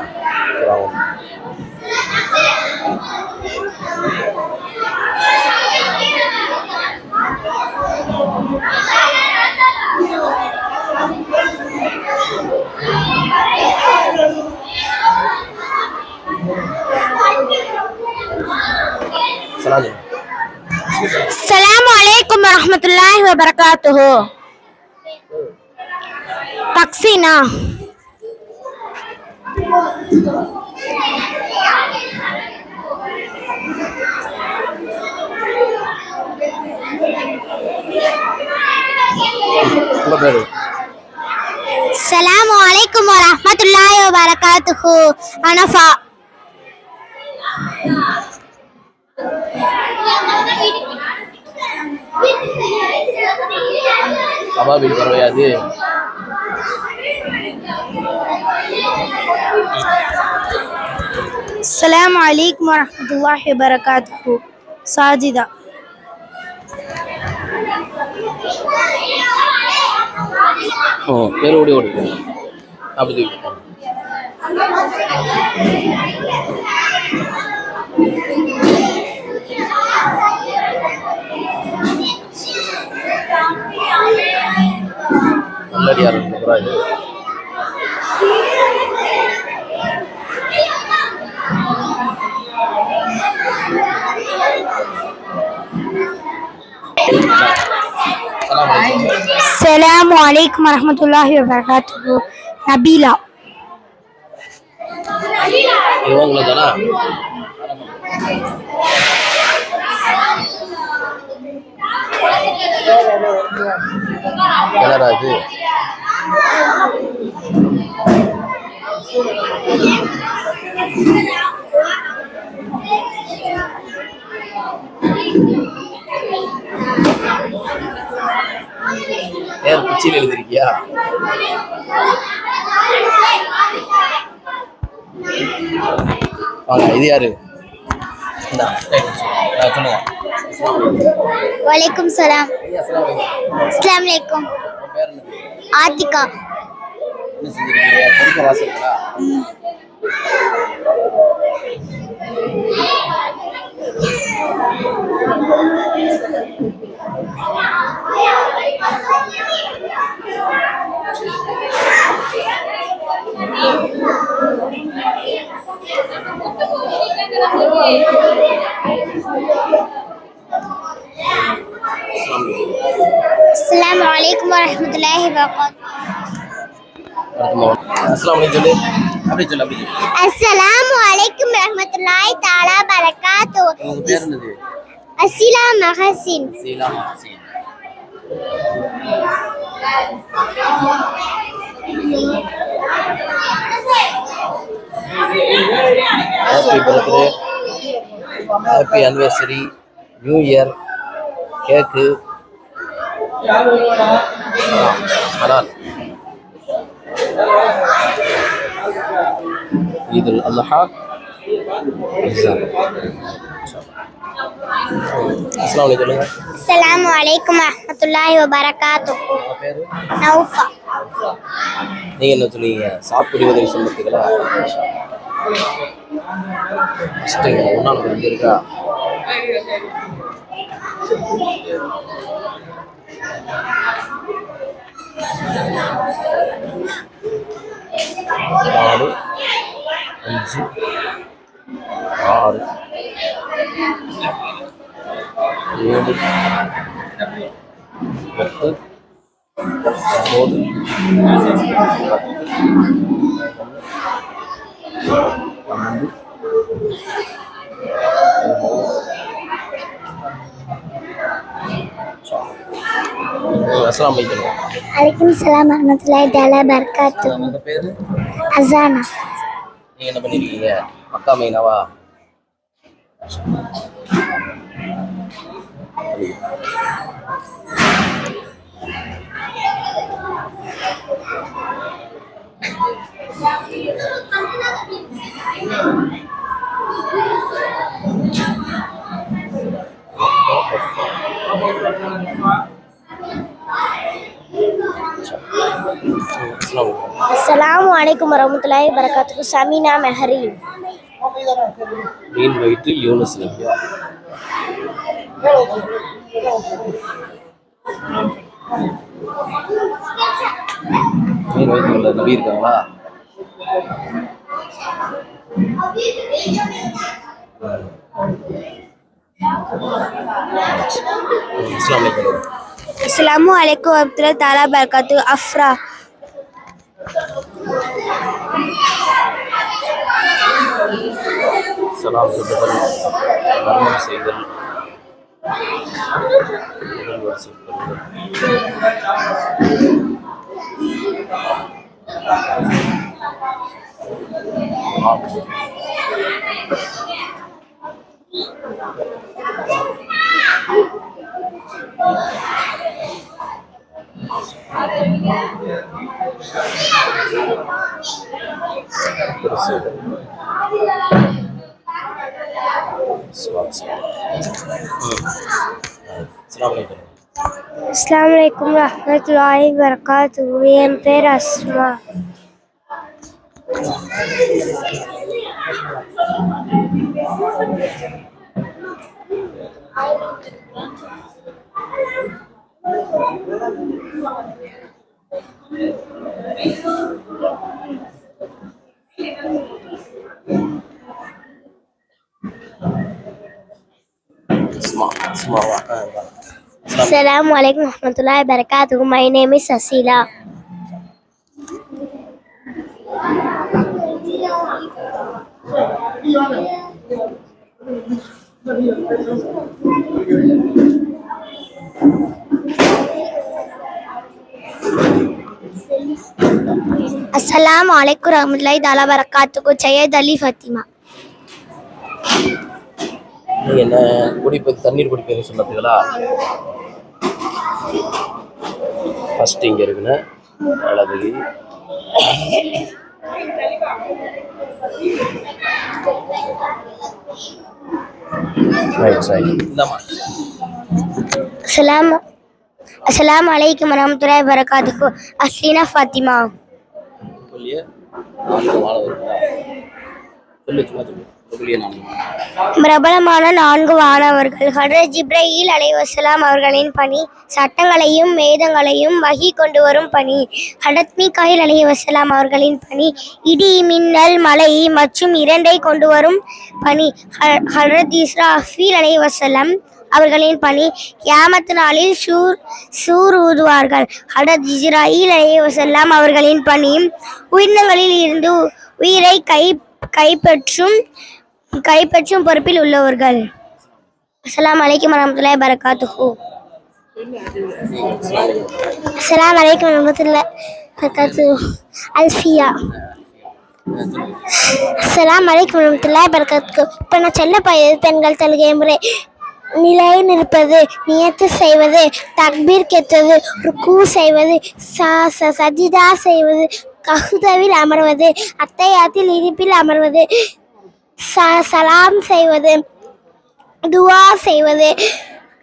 Assalamualaikum warahmatullahi wabarakatuh. Taksina. Assalamualaikum warahmatullahi wabarakatuh. Anafa. அப்பா வீடு பரவாயாது. Assalamualaikum warahmatullahi wabarakatuh. Sajida. பேர் ஓடி ஓடி அப்படி நல்லடியார் இது. Assalamualaikum warahmatullahi wabarakatuh. Nabila. இவங்கள தானா? என்னடா இது? ஏன் குச்சியில் எழுதிருக்கியா? வாங்க, இது யாரு? சொல்லுங்க. Waalaikum salam. Assalamualaikum. Atika. என்ன செஞ்சிருக்கீங்க? படிக்க வாசிக்கிறா? அஸ்ஸலாமு அலைக்கும் வரஹ்மத்துல்லாஹி வபரகாத்துஹு. அஸ்ஸலாமு அலைக்கும் சொல்லு. அப்படி சொல்லு, அப்படி சொல்லு. அஸ்ஸலாமு அலைக்கும் வரஹ்மத்துல்லாஹி தஆலா பரகாத்துஹு. உங்க பேர் என்னது? அசிலா மஹசின். சீலா மஹசின். Happy birthday, happy anniversary, new year, cake, ஹலால், ஈதுல் அல்ஹா, அஸ்ஸலாமு அலைக்கும் சொல்லுங்க. அஸ்ஸலாமு அலைக்கும் வரஹ்மத்துல்லாஹி வபரகாத்துஹு. உங்க பேரு? நௌஃபா. நீங்க என்ன சொல்லுவீங்க? சாப்பிடுவதில் சொன்னதுங்களா? ஃபஸ்ட்டுங்க ஒன்றாம் நம்பர் இங்கே இருக்கா? நாலு, அஞ்சு, ஆறு, ஏழு, எட்டு, ஒன்பது, 10. அஸ்ஸலாமு அலைக்கும். அலைக்கும் ஸலாம் வரஹ்மத்துல்லாஹி தஆலா பரகாத்துஹு. உங்க பேரு? அஸானா. நீங்க என்ன பண்ணிருக்கீங்க? மக்கா மைனாவா? அஸ்ஸலாமு அலைக்கும் வரஹ்மத்துல்லாஹி பரகாத்துஹு. சமீனா மெஹரீன். மீன் வயிற்று யூனுஸ் நபியா? மீன் வயிற்று உள்ள நபி இருக்காங்களா? அஸ்ஸலாமு அலைக்கும். அஸ்ஸலாமு அலைக்கும் வரஹ்மத்துல்லாஹி தஆலா பரகாத்துஹு. அஃப்ரா. சலாம் சொல்லுதல், மர்மம் செய்தல், உடல் வரிசை அஸ்ஸலாமு அலைக்கும் வரஹ்மத்துல்லாஹி வபரகாத்துஹு. என் பேர் Asma. Assalamu alaikum warahmatullahi wabarakatuh. My name is Asila. Assalamu alaikum warahmatullahi wabarakatuh. Sayyid Ali Fatima. நீங்க என்ன குடிப்பது தண்ணீர் குடிப்பதுன்னு சொன்னதுங்களா? ஃபர்ஸ்ட் இங்க இருக்குன்னு அழகு Assalamu alaikum warahmatullahi wabarakatuh. Aslina Fatima. சொல்லியே நான்கு மாணவர்களா? சொல்லு சும்மா சொல்லு. பிரபலமான 4 வானவர்கள். ஹஜ்ரத் ஜிப்ரீல் அலைஹிஸ்ஸலாம் அவர்களின் பணி சட்டங்களையும் வேதங்களையும் வஹி கொண்டு வரும் பணி. ஹஜ்ரத் மீகாயில் அலைஹிஸ்ஸலாம் அவர்களின் பணி இடி மின்னல் மழை மற்றும் இரண்டை கொண்டு வரும் பணி. ஹஜ்ரத் இஸ்ராஃபீல் அலைஹிஸ்ஸலாம் அவர்களின் பணி. கியாமத் நாளில் சூர் ஊதுவார்கள். ஹதரத் இஸ்ராயில் அலைஹிஸ்ஸலாம் அவர்களின் பணியும் உயிரினங்களில் இருந்து உயிரை கைப்பற்றும் பொறுப்பில் உள்ளவர்கள். அஸ்ஸலாமு அலைக்கும் வரஹ்மத்துல்லாஹி வபரகாத்துஹு. அஸ்ஸலாமு அலைக்கும் வரஹ்மத்துல்லாஹி வபரகாத்துஹு. அல்ஃபியா. அஸ்ஸலாமு அலைக்கும் வரஹ்மத்துல்லாஹி வபரகாத்துஹு. இப்போ நான் சொல்ல போയത് பெண்கள் தொழுகை முறை. நிலை நிற்பது, நியத்து செய்வது, தக்பீர் கேட்பது, ருக்கு செய்வது, சஜிதா செய்வது, கஹுதவில் அமர்வது, அத்தையாத்தில் இடுப்பில் அமர்வது, சலாம் செய்வது, துவா செய்வது,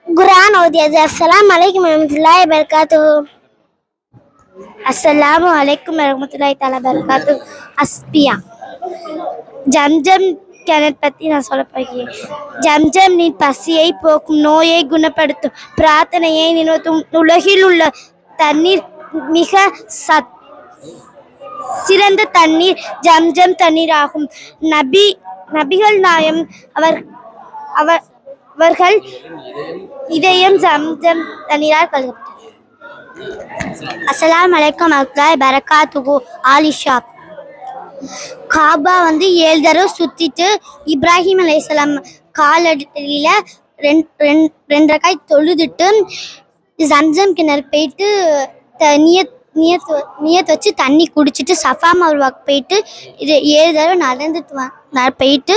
குர்ஆன் ஓதியது. அஸ்ஸலாமு அலைக்கும் வரஹ்மத்துல்லாஹி வபரகாத்துஹு. அஸ்ஸலாமு அலைக்கும் வரஹ்மத்துல்லாஹி தஆலா வபரகாத்துஹு. அஸ்பியா. ஜம்ஜம் கிணறு பற்றி நான் சொல்ல போகிறேன். ஜம்ஜம் நீர் பசியை போக்கும், நோயை குணப்படுத்தும், பிரார்த்தனையை நிறுத்தும். உலகில் உள்ள தண்ணீர் மிக சிறந்த தண்ணீர் ஜம்ஜம் தண்ணீர் ஆகும். நபிகள் நாயம் அவர்கள் இதயம் ஜம்ஜம் தண்ணீரால் கழுவப்பட்டது. அஸ்ஸலாமு அலைக்கும் வரஹ்மத்துல்லாஹி வபரகாத்துஹு. ஆலிஷா. காபா 7 தடவை சுத்திட்டு இப்ராஹிம் அலைஹிஸ்ஸலாம் காலடியில 2 ரக்காய் தொழுதுட்டு ஜம்ஜம் கிணறு போயிட்டு நியத் வச்சு தண்ணி குடிச்சிட்டு சஃபா மர்வாக்கு போயிட்டு 7 தடவை நடந்துட்டு போயிட்டு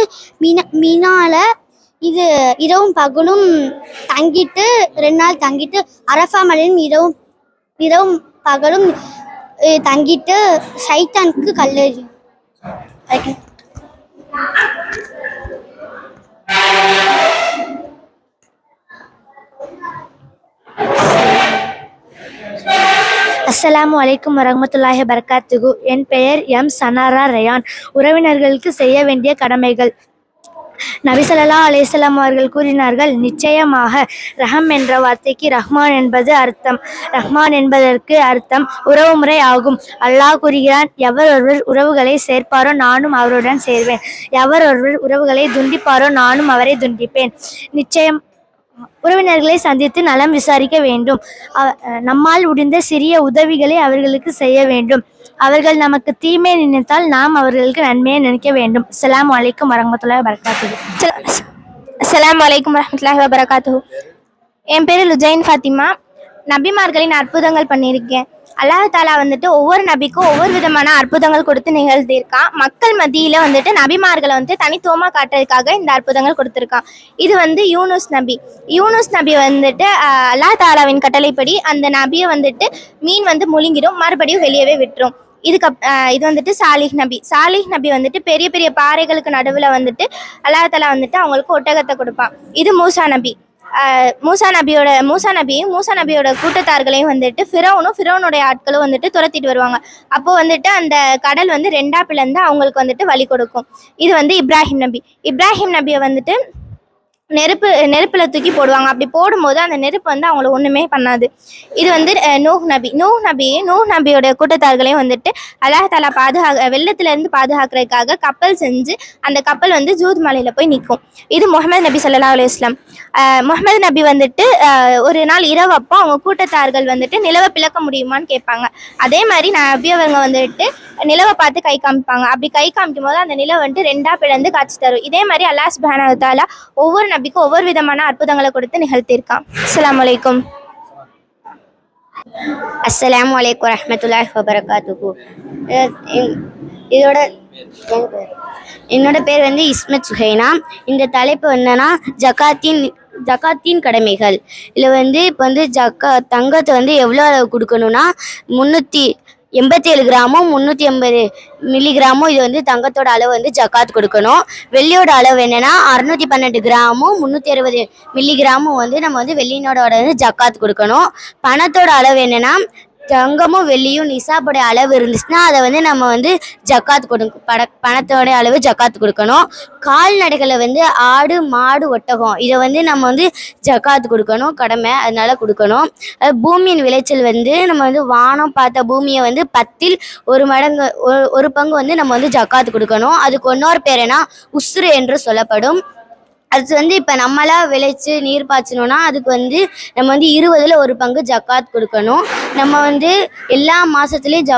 மீனால இரவும் பகலும் தங்கிட்டு 2 நாள் தங்கிட்டு அரஃபா மலையும் இரவும் பகலும் தங்கிட்டு ஷைத்தானுக்கு கல்லெறி. அஸ்ஸலாமு அலைக்கும் வரஹ்மத்துல்லாஹி வபரகாத்துஹு. என் பெயர் எம் சனாரா ரயான். உறவினர்களுக்கு செய்ய வேண்டிய கடமைகள். நபி ஸல்லல்லாஹு அலைஹி வஸல்லம் அவர்கள் கூறினார்கள், நிச்சயமாக ரஹம் என்ற வார்த்தைக்கு ரஹ்மான் என்பது அர்த்தம். ரஹ்மான் என்பதற்கு அர்த்தம் உறவுமுறை ஆகும். அல்லாஹ் கூறுகிறான், எவர் ஒருவர் உறவுகளை சேர்ப்பாரோ நானும் அவருடன் சேர்வேன், எவர் ஒருவர் உறவுகளை துண்டிப்பாரோ நானும் அவரை துண்டிப்பேன். நிச்சயம் உறவினர்களை சந்தித்து நலம் விசாரிக்க வேண்டும். நம்மால் முடிந்த சிறிய உதவிகளை அவர்களுக்கு செய்ய வேண்டும். அவர்கள் நமக்கு தீமை நினைத்தால் நாம் அவர்களுக்கு நன்மையை நினைக்க வேண்டும். அஸ்ஸலாமு அலைக்கும் வரஹ்மத்துல்லாஹி வபரகாத்துஹு. அஸ்ஸலாமு அலைக்கும் வரஹ்மத்துல்லாஹி வபரகாத்துஹு. என் பேர் லுஜைன் ஃபாத்திமா. நபிமார்களின் அற்புதங்கள் பண்ணியிருக்கேன். அல்லாஹ் தாலா ஒவ்வொரு நபிக்கும் ஒவ்வொரு விதமான அற்புதங்கள் கொடுத்து நிகழ்த்தியிருக்கான். மக்கள் மத்தியில் நபிமார்களை தனித்துவமாக காட்டுறதுக்காக இந்த அற்புதங்கள் கொடுத்துருக்கான். இது யூனுஸ் நபி. யூனுஸ் நபி அல்லாஹ் தாலாவின் கட்டளைப்படி அந்த நபியை மீன் முழுங்கிடும், மறுபடியும் வெளியவே விட்டுரும். இது சாலிஹ் நபி. சாலிஹ் நபி பெரிய பெரிய பாறைகளுக்கு நடுவில் அல்லாஹ் தாலா அவங்களுக்கு ஒட்டகத்தை கொடுப்பான். இது மூசா நபி. மூசா நபியோட கூட்டத்தார்களையும் ஃபிரௌனுடைய ஆட்களும் துரத்திட்டு வருவாங்க. அப்போ அந்த கடல் 2ஆ பிளந்து அவங்களுக்கு வழி கொடுக்கும். இது இப்ராஹிம் நபி. இப்ராஹிம் நபியை நெருப்புல தூக்கி போடுவாங்க. அப்படி போடும்போது அந்த நெருப்பு அவங்கள ஒண்ணுமே பண்ணாது. இது நூஹ் நபி. நூஹ் நபியோட கூட்டத்தார்களையும் அல்லாஹ் தாலா வெள்ளத்துல இருந்து பாதுகாக்கிறதுக்காக கப்பல் செஞ்சு அந்த கப்பல் ஜூத் மலையில போய் நிற்கும். இது முஹம்மது நபி ஸல்லல்லாஹு அலைஹி வஸல்லம். முஹம்மது நபி ஒரு நாள் இரவு அப்போ அவங்க கூட்டத்தார்கள் நிலவை பிளக்க முடியுமான்னு கேட்பாங்க. அதே மாதிரி நபி அவங்க நிலவை பார்த்து கை காமிப்பாங்க. அப்படி கை காமிக்கும் போது அந்த நிலவு 2ஆ பிளந்து காட்சி தரும். இதே மாதிரி அல்லாஹ் சுப்ஹானஹு வ தஆலா ஒவ்வொரு நபிக்கும் ஒவ்வொரு விதமான அற்புதங்களை கொடுத்து நிகழ்த்தியிருக்கான். அஸ்ஸலாமு அலைக்கும். அஸ்ஸலாமு அலைக்கும் வரஹ்மத்துல்லாஹி வபரகாத்துஹு. என்னோட பேர் இஸ்மத் சுஹைனா. இந்த தலைப்பு என்னன்னா ஜகாத்தின் கடமைகள். இதில் இப்போ தங்கத்தை எவ்வளோ அளவு கொடுக்கணும்னா 387 கிராமும் 380 மில்லிகிராமும் இது தங்கத்தோட அளவு ஜக்காத் கொடுக்கணும். வெள்ளியோட அளவு என்னன்னா 612 கிராமும் 360 மில்லிகிராமும் நம்ம வெள்ளியோட ஜக்காத் கொடுக்கணும். பணத்தோட அளவு என்னன்னா தங்கமும் வெள்ளியும் நிசாபோட அளவு இருந்துச்சுன்னா அதை நம்ம ஜக்காத் பணத்தோட அளவு ஜக்காத் கொடுக்கணும். கால்நடைகளை ஆடு மாடு ஒட்டகம் இதை நம்ம ஜக்காத் கொடுக்கணும், கடமை, அதனால கொடுக்கணும். பூமியின் விளைச்சல் நம்ம வானம் பார்த்த பூமியை 10ல் 1 மடங்கு 1 பங்கு நம்ம ஜக்காத் கொடுக்கணும். அதுக்கு இன்னொரு பேர் என்ன உஸ்ரு என்று சொல்லப்படும். அது வந்து இப்போ நம்மளா விளைச்சு நீர் பாய்ச்சணும்னா அதுக்கு வந்து நம்ம வந்து 20ல் 1 பங்கு ஜக்காத் கொடுக்கணும். நம்ம வந்து எல்லா மாதத்துலேயும்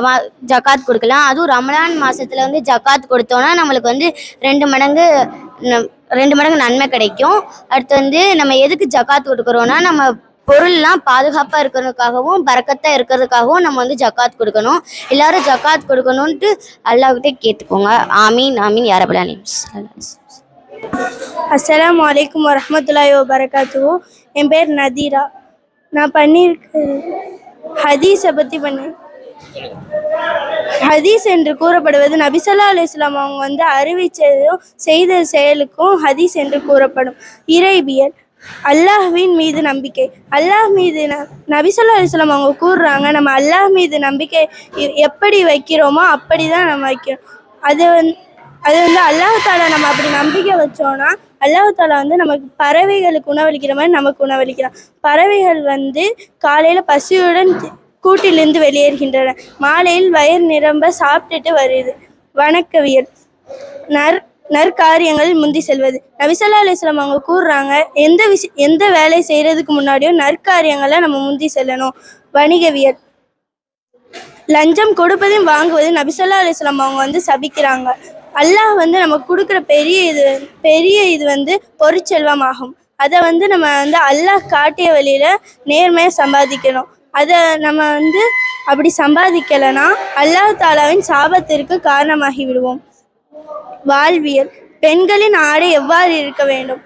ஜக்காத் கொடுக்கலாம். அதுவும் ரமலான் மாதத்தில் வந்து ஜக்காத் கொடுத்தோன்னா நம்மளுக்கு வந்து 2 மடங்கு நன்மை கிடைக்கும். அடுத்து வந்து நம்ம எதுக்கு ஜக்காத் கொடுக்குறோன்னா நம்ம பொருள்லாம் பாதுகாப்பாக இருக்கிறதுக்காகவும் பரக்கத்தாக இருக்கிறதுக்காகவும் நம்ம வந்து ஜக்காத் கொடுக்கணும். எல்லாரும் ஜக்காத் கொடுக்கணுன்ட்டு அல்லாஹ்கிட்ட கேட்டுக்கோங்க. ஆமீன் ஆமீன் யா ரப்பல் ஆலமீன். அஸ்ஸலாமு அலைக்கும் வரஹ்மத்துல்லாஹி வபரகாத்துஹு. என் பேர் நதீரா. நான் பண்ணியிருக்க ஹதீஸை பற்றி ஹதீஸ் என்று கூறப்படுவது நபி ஸல்லல்லாஹு அலைஹி வஸல்லம் அவங்க வந்து அறிவித்ததும் செய்த செயலுக்கும் ஹதீஸ் என்று கூறப்படும். இறைபியல் அல்லாஹ்வின் மீது நம்பிக்கை. அல்லாஹ் மீது நபி ஸல்லல்லாஹு அலைஹி வஸல்லம் அவங்க கூறுறாங்க, நம்ம அல்லாஹ் மீது நம்பிக்கை எப்படி வைக்கிறோமோ அப்படி தான் நம்ம வைக்கிறோம். அது வந்து அல்லாஹ் தாலா நம்ம அப்படி நம்பிக்கை வச்சோன்னா அல்லாஹ் தாலா வந்து நமக்கு பறவைகளுக்கு உணவளிக்கிற மாதிரி நமக்கு உணவளிக்கிறான். பறவைகள் வந்து காலையில் பசியுடன் கூட்டிலிருந்து வெளியேறுகின்றன, மாலையில் வயிறு நிரம்ப சாப்பிட்டுட்டு வருது. வணக்கவியல் நற்காரியங்களில் முந்தி செல்வது. நபி ஸல்லல்லாஹு அலைஹி வஸல்லம் அவங்க கூறுறாங்க, எந்த வேலை செய்கிறதுக்கு முன்னாடியும் நற்காரியங்களை நம்ம முந்தி செல்லணும். வணிகவியல் லஞ்சம் கொடுப்பதையும் வாங்குவதையும் நபி ஸல்லல்லாஹு அலைஹி வஸல்லம் அவங்க வந்து சபிக்கிறாங்க. அல்லாஹ் வந்து நமக்கு கொடுக்குற பெரிய இது வந்து பொருட்செல்வமாகும். அதை வந்து நம்ம வந்து அல்லாஹ் காட்டிய வழியில் நேர்மையாக சம்பாதிக்கணும். அதை நம்ம வந்து அப்படி சம்பாதிக்கலைன்னா அல்லாஹ் தாலாவின் சாபத்திற்கு காரணமாகி விடுவோம். வாழ்வியல் பெண்களின் ஆடை எவ்வாறு இருக்க வேண்டும்?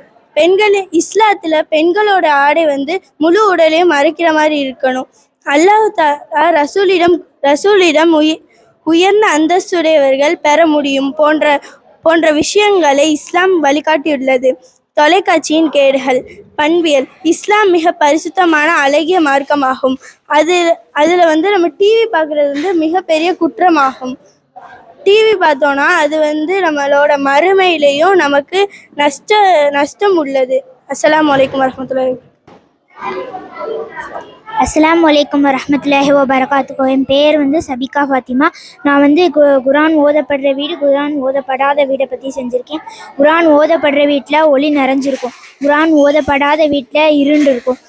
இஸ்லாத்தில் பெண்களோட ஆடை வந்து முழு உடலையும் மறைக்கிற மாதிரி இருக்கணும். அல்லாஹ் தாலா ரசூலிடம் உயர்ந்த அந்தஸ்துடையவர்கள் பெற முடியும் போன்ற விஷயங்களை இஸ்லாம் வழிகாட்டியுள்ளது. தொலைக்காட்சியின் கேடுகள். பண்பியல் இஸ்லாம் மிக பரிசுத்தமான அழகிய மார்க்கமாகும். அதில் வந்து நம்ம டிவி பார்க்குறது வந்து மிகப்பெரிய குற்றமாகும். டிவி பார்த்தோன்னா அது வந்து நம்மளோட மறுமையிலையும் நமக்கு நஷ்டம் உள்ளது. அஸ்ஸலாமு அலைக்கும் வரஹ்மத்துல்லாஹி. அஸ்ஸலாமு அலைக்கும் வரஹ்மத்துல்லாஹி வபரகாத்துஹு. என் பேர் வந்து சபிகா ஃபாத்திமா. நான் வந்து குரான் ஓதப்படுற வீடு, குரான் ஓதப்படாத வீடை பற்றி செஞ்சுருக்கேன். குரான் ஓதப்படுற வீட்டில் ஒளி நிறைஞ்சிருக்கும், குரான் ஓதப்படாத வீட்டில் இருண்டு இருக்கும்.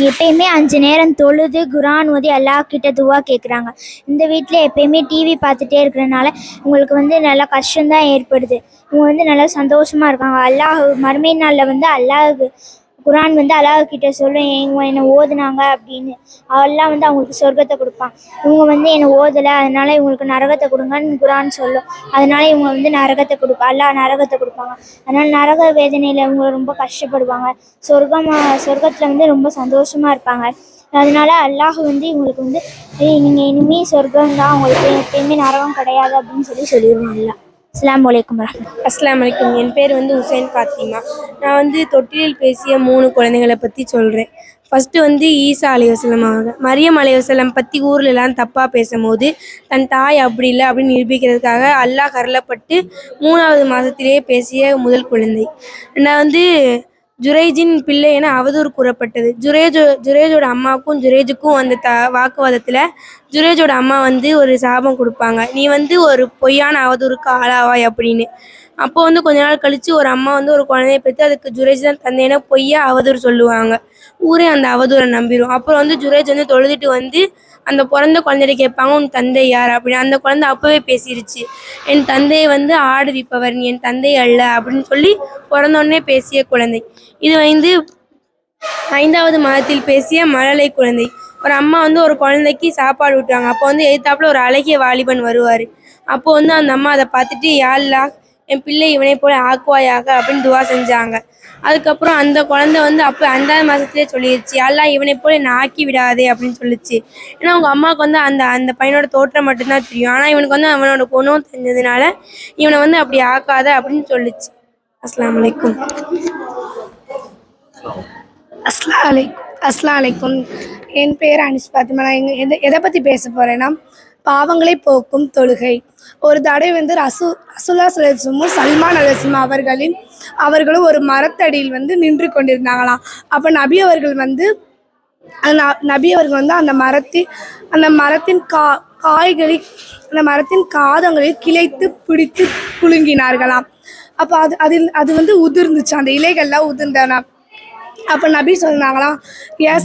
எப்பயுமே 5 நேரம் தொழுது குரான் ஓதி அல்லாஹ்கிட்ட துவா கேட்குறாங்க. இந்த வீட்டில் எப்பயுமே டிவி பார்த்துட்டே இருக்கிறனால உங்களுக்கு வந்து நல்லா கஷ்டம்தான் ஏற்படுது. இவங்க வந்து நல்லா சந்தோஷமாக இருக்காங்க. அல்லாஹ் மறுமை நாளில் வந்து குரான் வந்து அல்லாஹ்கிட்ட சொல்லும், இவங்க என்னை ஓதுனாங்க அப்படின்னு. அல்லாஹ் வந்து அவங்களுக்கு சொர்க்கத்தை கொடுப்பான். இவங்க வந்து என்னை ஓதலை, அதனால இவங்களுக்கு நரகத்தை கொடுங்கன்னு குரான் சொல்லும். அதனால இவங்க வந்து நரகத்தை அல்லாஹ் நரகத்தை கொடுப்பாங்க. அதனால நரக வேதனையில் இவங்க ரொம்ப கஷ்டப்படுவாங்க. சொர்க்கத்தில் வந்து ரொம்ப சந்தோஷமாக இருப்பாங்க. அதனால அல்லாஹ் வந்து இவங்களுக்கு வந்து நீங்கள் இனிமேல் சொர்க்கம் தான், உங்களுக்கு எப்பயுமே நரகம் கிடையாது அப்படின்னு சொல்லிடுவாங்க. அல்லாஹ். அஸ்ஸலாமு அலைக்கும் வரஹ்மத்துல்லாஹி. அஸ்ஸலாமு அலைக்கும். என் பேர் வந்து ஹுசைன் ஃபாத்திமா. நான் வந்து தொட்டிலில் பேசிய 3 குழந்தைகளை பற்றி சொல்கிறேன். ஃபஸ்ட்டு வந்து ஈசா அலைஹிஸ்ஸலாம் அவங்க. மரியம் அலைஹிஸ்ஸலாம் பற்றி ஊரில் எல்லாம் தப்பாக பேசும்போது தன் தாய் அப்படி இல்லை அப்படின்னு நிரூபிக்கிறதுக்காக அல்லாஹ் கருளப்பட்டு 3வது மாதத்திலேயே பேசிய முதல் குழந்தை. நான் வந்து ஜுரைஜின் பிள்ளை என அவதூறு கூறப்பட்டது. ஜுரேஜோட அம்மாவுக்கும் ஜுரேஜுக்கும் அந்த வாக்குவாதத்தில் ஜுரேஜோட அம்மா வந்து ஒரு சாபம் கொடுப்பாங்க, நீ வந்து ஒரு பொய்யான அவதூறுக்கு ஆளாவாய் அப்படின்னு. அப்போ வந்து கொஞ்ச நாள் கழித்து ஒரு அம்மா வந்து ஒரு குழந்தைய பெற்று அதுக்கு ஜுரேஜ் தான் தந்தேன்னா பொய்யா அவதூறு சொல்லுவாங்க. ஊரே அந்த அவதூறை நம்பிடும். அப்புறம் வந்து ஜுரேஜ் வந்து தொழுதுட்டு வந்து அந்த பிறந்த குழந்தைய கேட்பாங்க, உன் தந்தை யார் அப்படின்னு. அந்த குழந்தை அப்போவே பேசிடுச்சு, என் தந்தையை வந்து ஆடு விற்பவர், நீ என் தந்தை அல்ல அப்படின்னு சொல்லி பிறந்தோடனே பேசிய குழந்தை. இது வந்து 5வது மாதத்தில் பேசிய மழலை குழந்தை. ஒரு அம்மா வந்து ஒரு குழந்தைக்கு சாப்பாடு விட்டுவாங்க. அப்போ வந்து எதிர்த்தாப்புல ஒரு அழகிய வாலிபன் வருவார். அப்போ வந்து அந்த அம்மா அதை பார்த்துட்டு, யா அல்லாஹ் என் பிள்ளை இவனை போல ஆக்குவாயாக அப்படின்னு துவா செஞ்சாங்க. அதுக்கப்புறம் அந்த குழந்தை வந்து அப்போ 5வது மாதத்துலேயே சொல்லிடுச்சு, அல்லாஹ் இவனை போல என்னை ஆக்கி விடாதே அப்படின்னு சொல்லிச்சு. ஏன்னா அவங்க அம்மாவுக்கு வந்து அந்த பையனோட தோற்றம் மட்டும்தான் தெரியும், ஆனால் இவனுக்கு வந்து அவனோட குணம் தெரிஞ்சதுனால இவனை வந்து அப்படி ஆக்காத அப்படின்னு சொல்லிச்சு. அஸ்ஸலாமு அலைக்கும். அஸ்ஸலாமு அலைக்கும். என் பேர் அனிஸ் ஃபாத்திமா. நான் எதை பற்றி பேச போகிறேன்னா, பாவங்களை போக்கும் தொழுகை. ஒரு தடவை வந்து ரசூலுல்லாஹி ஸல்லல்லாஹு அலைஹி வஸல்லம் சல்மான் அலைஹிஸ்ஸலாம் அவர்களும் ஒரு மரத்தடியில் வந்து நின்று கொண்டிருந்தாங்களாம். அப்போ நபி அவர்கள் வந்து அந்த மரத்தின் காதங்களில் கிளைத்து பிடித்து புழுங்கினார்களாம். அப்போ அது வந்து உதிர்ந்துச்சு, அந்த இலைகள்லாம் உதிர்ந்தனா. அப்போ நபி சொன்னாங்களாம், ஏன்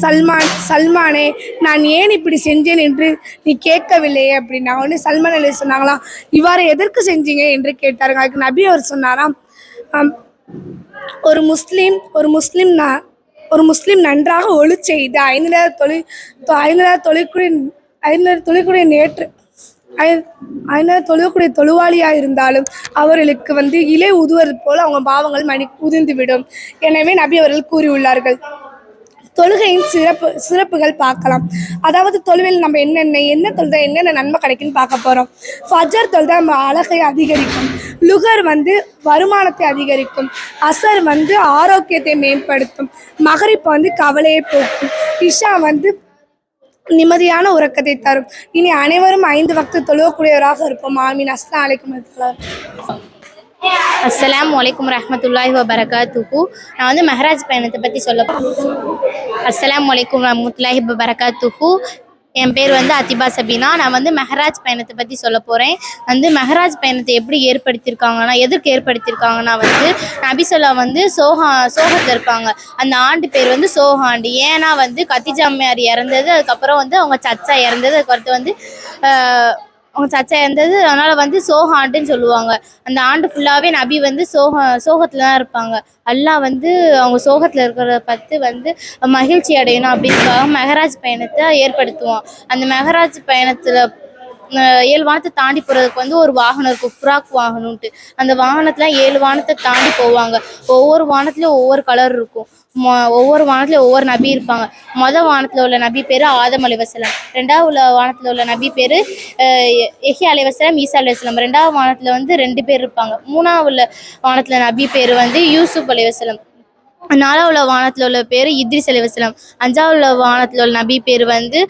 சல்மானே நான் ஏன் இப்படி செஞ்சேன் என்று நீ கேட்கவில்லையே அப்படின்னாங்க. உடனே சல்மான் அலி சொன்னாங்களாம், இவ்வாறு எதற்கு செஞ்சீங்க என்று கேட்டாருங்க. அதுக்கு நபி அவர் சொன்னாராம், ஒரு முஸ்லீம் நன்றாக ஒளி செய்து 5 நேர தொழுகக்கூடிய தொழுவாளியாக இருந்தாலும் அவர்களுக்கு வந்து இலை உதுவது போல் அவங்க பாவங்கள் உதிர்ந்துவிடும். எனவே நபி அவர்கள் கூறியுள்ளார்கள். தொழுகையின் சிறப்புகள் பார்க்கலாம். அதாவது தொழுகையில் நம்ம என்ன தொழுதா என்னென்ன நன்மை கிடைக்குன்னு பார்க்க போகிறோம். ஃபஜர் தொழுதா நம்ம அழகை அதிகரிக்கும். லுகர் வந்து வருமானத்தை அதிகரிக்கும். அசர் வந்து ஆரோக்கியத்தை மேம்படுத்தும். மகரிப் வந்து கவலையை போக்கும். இஷா வந்து நிம்மதியான உறக்கத்தை தரும். இனி அனைவரும் 5 வக்து தொழுவக்கூடியவராக இருப்போம். ஆமீன். அஸ்ஸலாமு அலைக்கும். அஸ்ஸலாமு அலைக்கும் ரஹ்மத்துல்லாஹி வபரகாத்துஹு. நான் வந்து மெஹராஜ் பயணத்தை பற்றி அஸ்ஸலாமு அலைக்கும் ரஹ்மத்துல்லாஹி வபரகாத்துஹு. என் பேர் வந்து அத்திபா சபீனா. நான் வந்து மெஹராஜ் பயணத்தை பற்றி சொல்ல போகிறேன். வந்து மெஹராஜ் பயணத்தை எப்படி ஏற்படுத்தியிருக்காங்கன்னா, எதற்கு ஏற்படுத்தியிருக்காங்கன்னா வந்து நபிசல்லா வந்து சோகத்தில் இருப்பாங்க. அந்த ஆண்டு பேர் வந்து சோகாண்டு. ஏன்னா வந்து கத்திஜா அம்மையார் இறந்தது, அதுக்கப்புறம் வந்து அவங்க சச்சா இறந்தது, அதுக்கடுத்து வந்து அவங்க சச்சா இருந்தது. அதனால் வந்து சோகாண்டுன்னு சொல்லுவாங்க. அந்த ஆண்டு ஃபுல்லாகவே நபி வந்து சோகத்தில் தான் இருப்பாங்க. அல்லாஹ் வந்து அவங்க சோகத்தில் இருக்கிறத பார்த்து வந்து மகிழ்ச்சி அடையணும் அப்படின்றதுக்காக மெஹராஜ் பயணத்தை ஏற்படுத்துவோம். அந்த மெஹராஜ் பயணத்தில் 7 வானத்தை தாண்டி போகிறதுக்கு வந்து ஒரு வாகனம் இருக்கும், புராக் வாகனம்ன்ட்டு. அந்த வாகனத்தில் 7 வானத்தை தாண்டி போவாங்க. ஒவ்வொரு வானத்துலேயும் ஒவ்வொரு கலர் இருக்கும். ஒவ்வொரு வானத்துலையும் ஒவ்வொரு நபி இருப்பாங்க. வானத்தில் உள்ள நபி பேர் ஆதம் அலைவசலாம். 2வது வானத்தில் உள்ள நபி பேர் எஹ்யா அலைவசலாம், ஈசா அலைவசலாம். 2வது வானத்தில் வந்து 2 பேர் இருப்பாங்க. 3வது வானத்தில் நபி பேர் வந்து யூசுப் அலைவசலாம். 4வது வானத்தில் உள்ள பேர் இத்ரிஸ் அலைவசலாம். 5வது வானத்தில் உள்ள நபி பேர் வந்து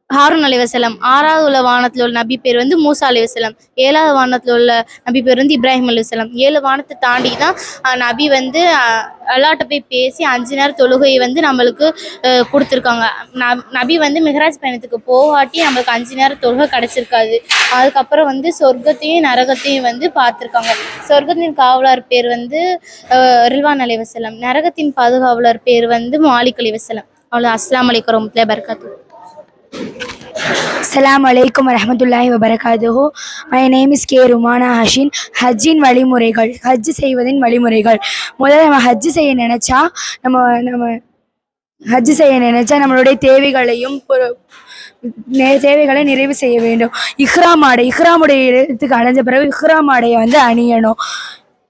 ஹாரூன் அலைவசலாம். 6வது வானத்தில் உள்ள நபி பேர் வந்து மூசா அலைவசலாம். 7வது வானத்தில் உள்ள நபி பேர் வந்து இப்ராஹிம் அலைவசலாம். 7 வானத்தை தாண்டி தான் நபி வந்து அல்லாட்ட போய் பேசி 5 நேர தொழுகையை வந்து நம்மளுக்கு கொடுத்துருக்காங்க. நபி வந்து மெஹராஜ் பயணத்துக்கு போகாட்டி நம்மளுக்கு 5 நேர தொழுகை கிடச்சிருக்காது. அதுக்கப்புறம் வந்து சொர்க்கத்தையும் நரகத்தையும் வந்து பார்த்துருக்காங்க. சொர்க்கத்தின் காவலர் பேர் வந்து ரில்வான் அலைவசலாம். நரகத்தின் பாதுகாவலர் பேர் வந்து மாலிக் அலைவசலாம். அவ்வளோ. அஸ்ஸலாமு அலைக்கும் வரஹ்மத்துல்லாஹி வபரகாத்துஹு. அஸ்ஸலாமு அலைக்கும் வரஹ்மத்துல்லாஹி வபரகாத்துஹு. My name is K Rumana Hasin. ஹஜ்ஜின் வழிமுறைகள், ஹஜ்ஜு செய்வதின் வழிமுறைகள். முதல்ல நம்ம ஹஜ்ஜு செய்ய நினச்சா நம்மளுடைய தேவைகளை நிறைவு செய்ய வேண்டும். இஹ்ராமுடைய இடத்துக்கு அடைஞ்ச பிறகு இஹ்ராம் ஆடையை வந்து அணியணும்.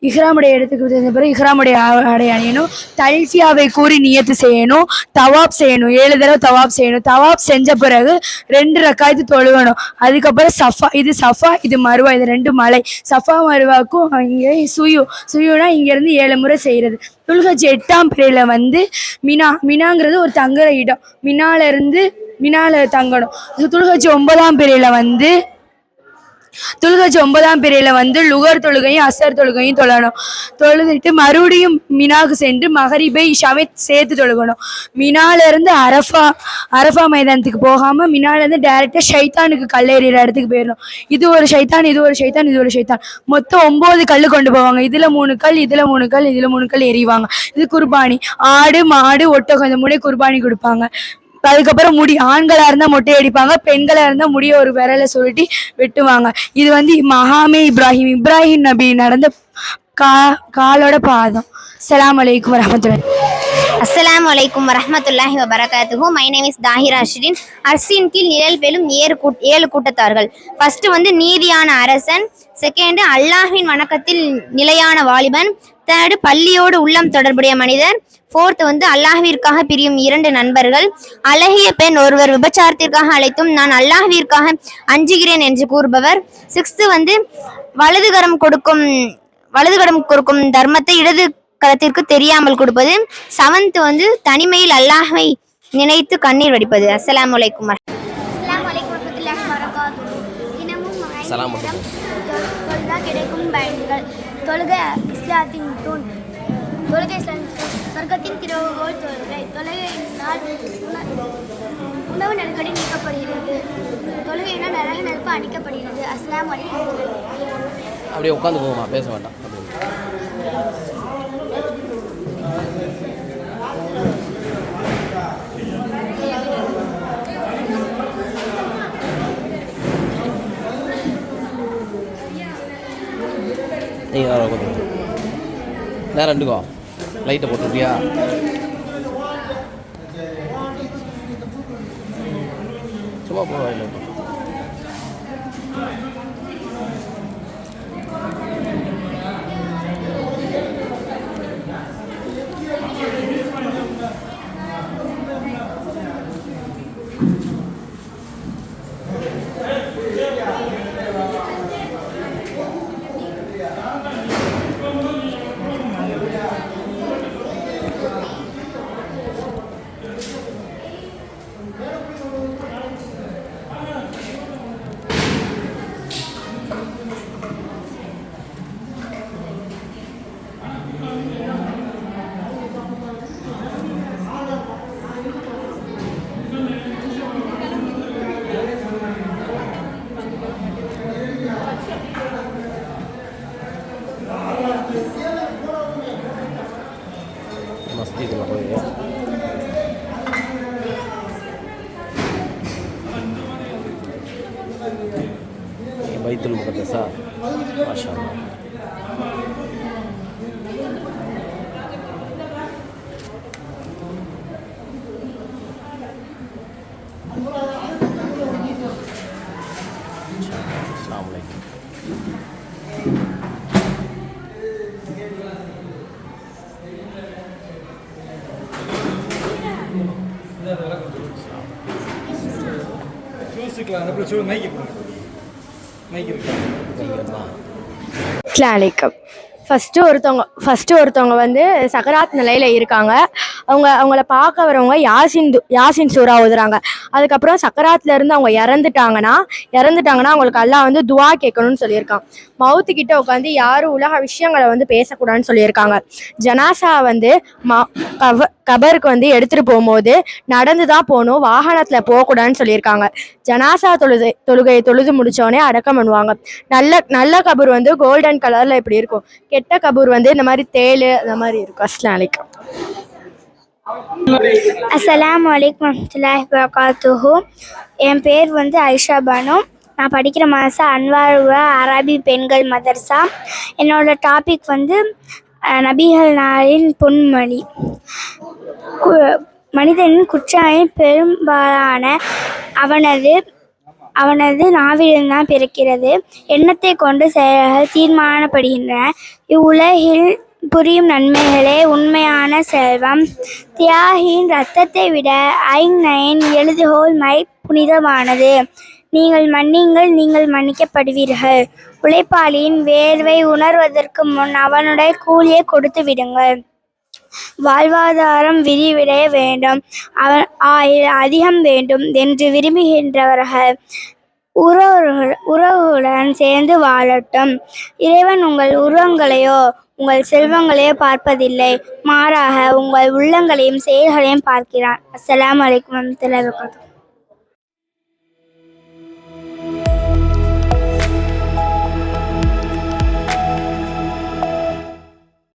இஹ்ராமுடைய இடத்துக்கு தெரிஞ்ச பிறகு இஹ்ராமுடைய ஆடை அணியணும். தல்ஃபியாவை கூறி நியத்து செய்யணும். தவாப் செய்யணும். 7 தடவை தவாப் செய்யணும். தவாப் செஞ்ச பிறகு 2 ரக்காயத்து தொழுகணும். அதுக்கப்புறம் சஃபா இது மருவா, இது 2 மலை. சஃபா மருவாக்கும் இங்கே சுயுனா இங்கேருந்து 7 முறை செய்கிறது. துல்ஹஜ் 8ஆம் பிறையில் வந்து மினாங்கிறது ஒரு தங்குற இடம். மினால தங்கணும். துல்ஹஜ் 9ஆம் பிறையில் வந்து லுகர் தொழுகையும் அசர் தொழுகையும் தொழுதுட்டு மறுபடியும் மினாவுக்கு சென்று மகரிபை இஷாவை சேர்த்து தொழுகணும். மினாலேருந்து அரஃபா மைதானத்துக்கு போகாமல் மினாலேருந்து டைரெக்டாக ஷைத்தானுக்கு கல்லேறிகிற இடத்துக்கு போயிடணும். இது ஒரு ஷைத்தான். மொத்தம் 9 கல் கொண்டு போவாங்க. இதில் 3 கல், இதில் 3 கல், இதில் 3 கல் எறிவாங்க. இது குர்பானி. ஆடு, மாடு, ஒட்டகம் இந்த 3 குர்பானி கொடுப்பாங்க. அதுக்கப்புறம் ஆண்களாக இருந்தால் மொட்டை அடிப்பாங்க, பெண்களாக இருந்தால் முடிய ஒரு விரலை சுருட்டி வெட்டுவாங்க. இது வந்து மகாமே இப்ராஹிம் நபி நடந்த காலோட பாதம். அஸ்ஸலாமு அலைக்கும் வரஹ்மத்துல்லாஹி. அஸ்ஸலாமு அலைக்கும் வரஹ்மத்துல்லாஹி வபரகாத்துஹு. My name is Tahira Ashrin. அரசின் கீழ் நிழல் பெறும் 7 கூட்டத்தார்கள். ஃபர்ஸ்ட் வந்து நீதியான அரசன். செகண்ட் அல்லாஹ்வின் வணக்கத்தில் நிலையான வாலிபன். தேர்டு பள்ளியோடு உள்ளம் தொடர்புடைய மனிதர். ஃபோர்த் வந்து அல்லாஹ்விற்காக பிரியும் 2 நண்பர்கள். அழகிய பெண் ஒருவர் விபச்சாரத்திற்காக அழைத்தும் நான் அல்லாஹ்விற்காக அஞ்சுகிறேன் என்று கூறுபவர். 6th வந்து வலதுகரம் கொடுக்கும் தர்மத்தை இடது கரத்திற்கு தெரியாமல் கொடுப்பது. 7th வந்து தனிமையில் அல்லாஹ்வை நினைத்து கண்ணீர் வடிப்பது. அஸ்ஸலாமு அலைக்கும். கிடைக்கும் பயன்கள். தொழுகை இஸ்லாத்தின் தூண். சொர்க்கத்தின் திறவுகோல் தொழுகை. தொழுகையினால் உணவு நெருக்கடி நீக்கப்படுகிறது. தொழுகையினால் நரக நெருப்பு அணிக்கப்படுகிறது. அஸ்ஸலாமு அலைக்கும். அப்படியே உட்காந்து போகுமா, பேச வேண்டாம். நீங்கள் கொஞ்சம் நேரம் ரெண்டுக்கோ லைட்டை போட்டுருப்பியா? சும்மா போவா இல்லை மஸ்ஜிதுல போய் பைத்துல் முகத்தஸா மாஷா அல்லாஹ். அஸ்ஸலாமு அலைக்கும். அஸ்ஸலாமு ஃபஸ்ட்டு ஒருத்தவங்க வந்து சக்கராத் நிலையில் இருக்காங்க. அவங்கள பார்க்க வரவங்க யாசின் சூறா ஓதுறாங்க. அதுக்கப்புறம் சக்கராத்துல இருந்து அவங்க இறந்துட்டாங்கன்னா அவங்களுக்கு அல்லாஹ் வந்து துவா கேட்கணும்னு சொல்லியிருக்காங்க. மவுத்துக்கிட்ட உட்காந்து யாரும் உலக விஷயங்களை வந்து பேசக்கூடாதுன்னு சொல்லியிருக்காங்க. ஜனாசா வந்து கபருக்கு வந்து எடுத்துகிட்டு போகும்போது நடந்து தான் போகணும், வாகனத்தில் போகக்கூடாதுன்னு சொல்லியிருக்காங்க. ஜனாசா தொழுகையை தொழுது முடித்தோடனே அடக்கம் பண்ணுவாங்க. நல்ல கபூர் வந்து கோல்டன் கலரில் இப்படி இருக்கும், கெட்ட கபூர் வந்து இந்த மாதிரி தேள் அந்த மாதிரி இருக்கும். அஸ்ஸலாமு அலைக்கும். அஸ்ஸலாமு அலைக்கும் வரஹ்மத்துல்லாஹி வபரகாத்துஹு. என் பேர் வந்து ஐஷா பானு. நான் படிக்கிற மதரசா அன்வார் அரபி பெண்கள் மதரசா. என்னோட டாபிக் வந்து நபிகள் நாளின் பொன்மொழி. மனிதனின் குற்றங்களின் பெரும்பாலான அவனது நாவில்தான் பிறக்கிறது. எண்ணத்தை கொண்டு செயல்கள் தீர்மானப்படுகின்றன. இவ்வுலகில் புரியும் நன்மைகளே உண்மையான செல்வம். தியாகியின் இரத்தத்தை விட ஐநயன் எழுதுகோல் மை புனிதமானது. நீங்கள் மன்னிங்கள், நீங்கள் மன்னிக்கப்படுவீர்கள். உழைப்பாளியின் வேர்வை உணர்வதற்கு முன் அவனுடைய கூலியை கொடுத்து விடுங்கள். வாழ்வாதாரம் விரிவடைய வேண்டும், ஆயுள் அதிகம் வேண்டும் என்று விரும்புகின்றவர்கள் உறவுகளுடன் சேர்ந்து வாழட்டும். இறைவன் உங்கள் உருவங்களையோ உங்கள் செல்வங்களையோ பார்ப்பதில்லை, மாறாக உங்கள் உள்ளங்களையும் செயல்களையும் பார்க்கிறான். அஸ்ஸலாமு அலைக்கும் வரஹ்மத்துல்லாஹி வபரகாத்துஹு.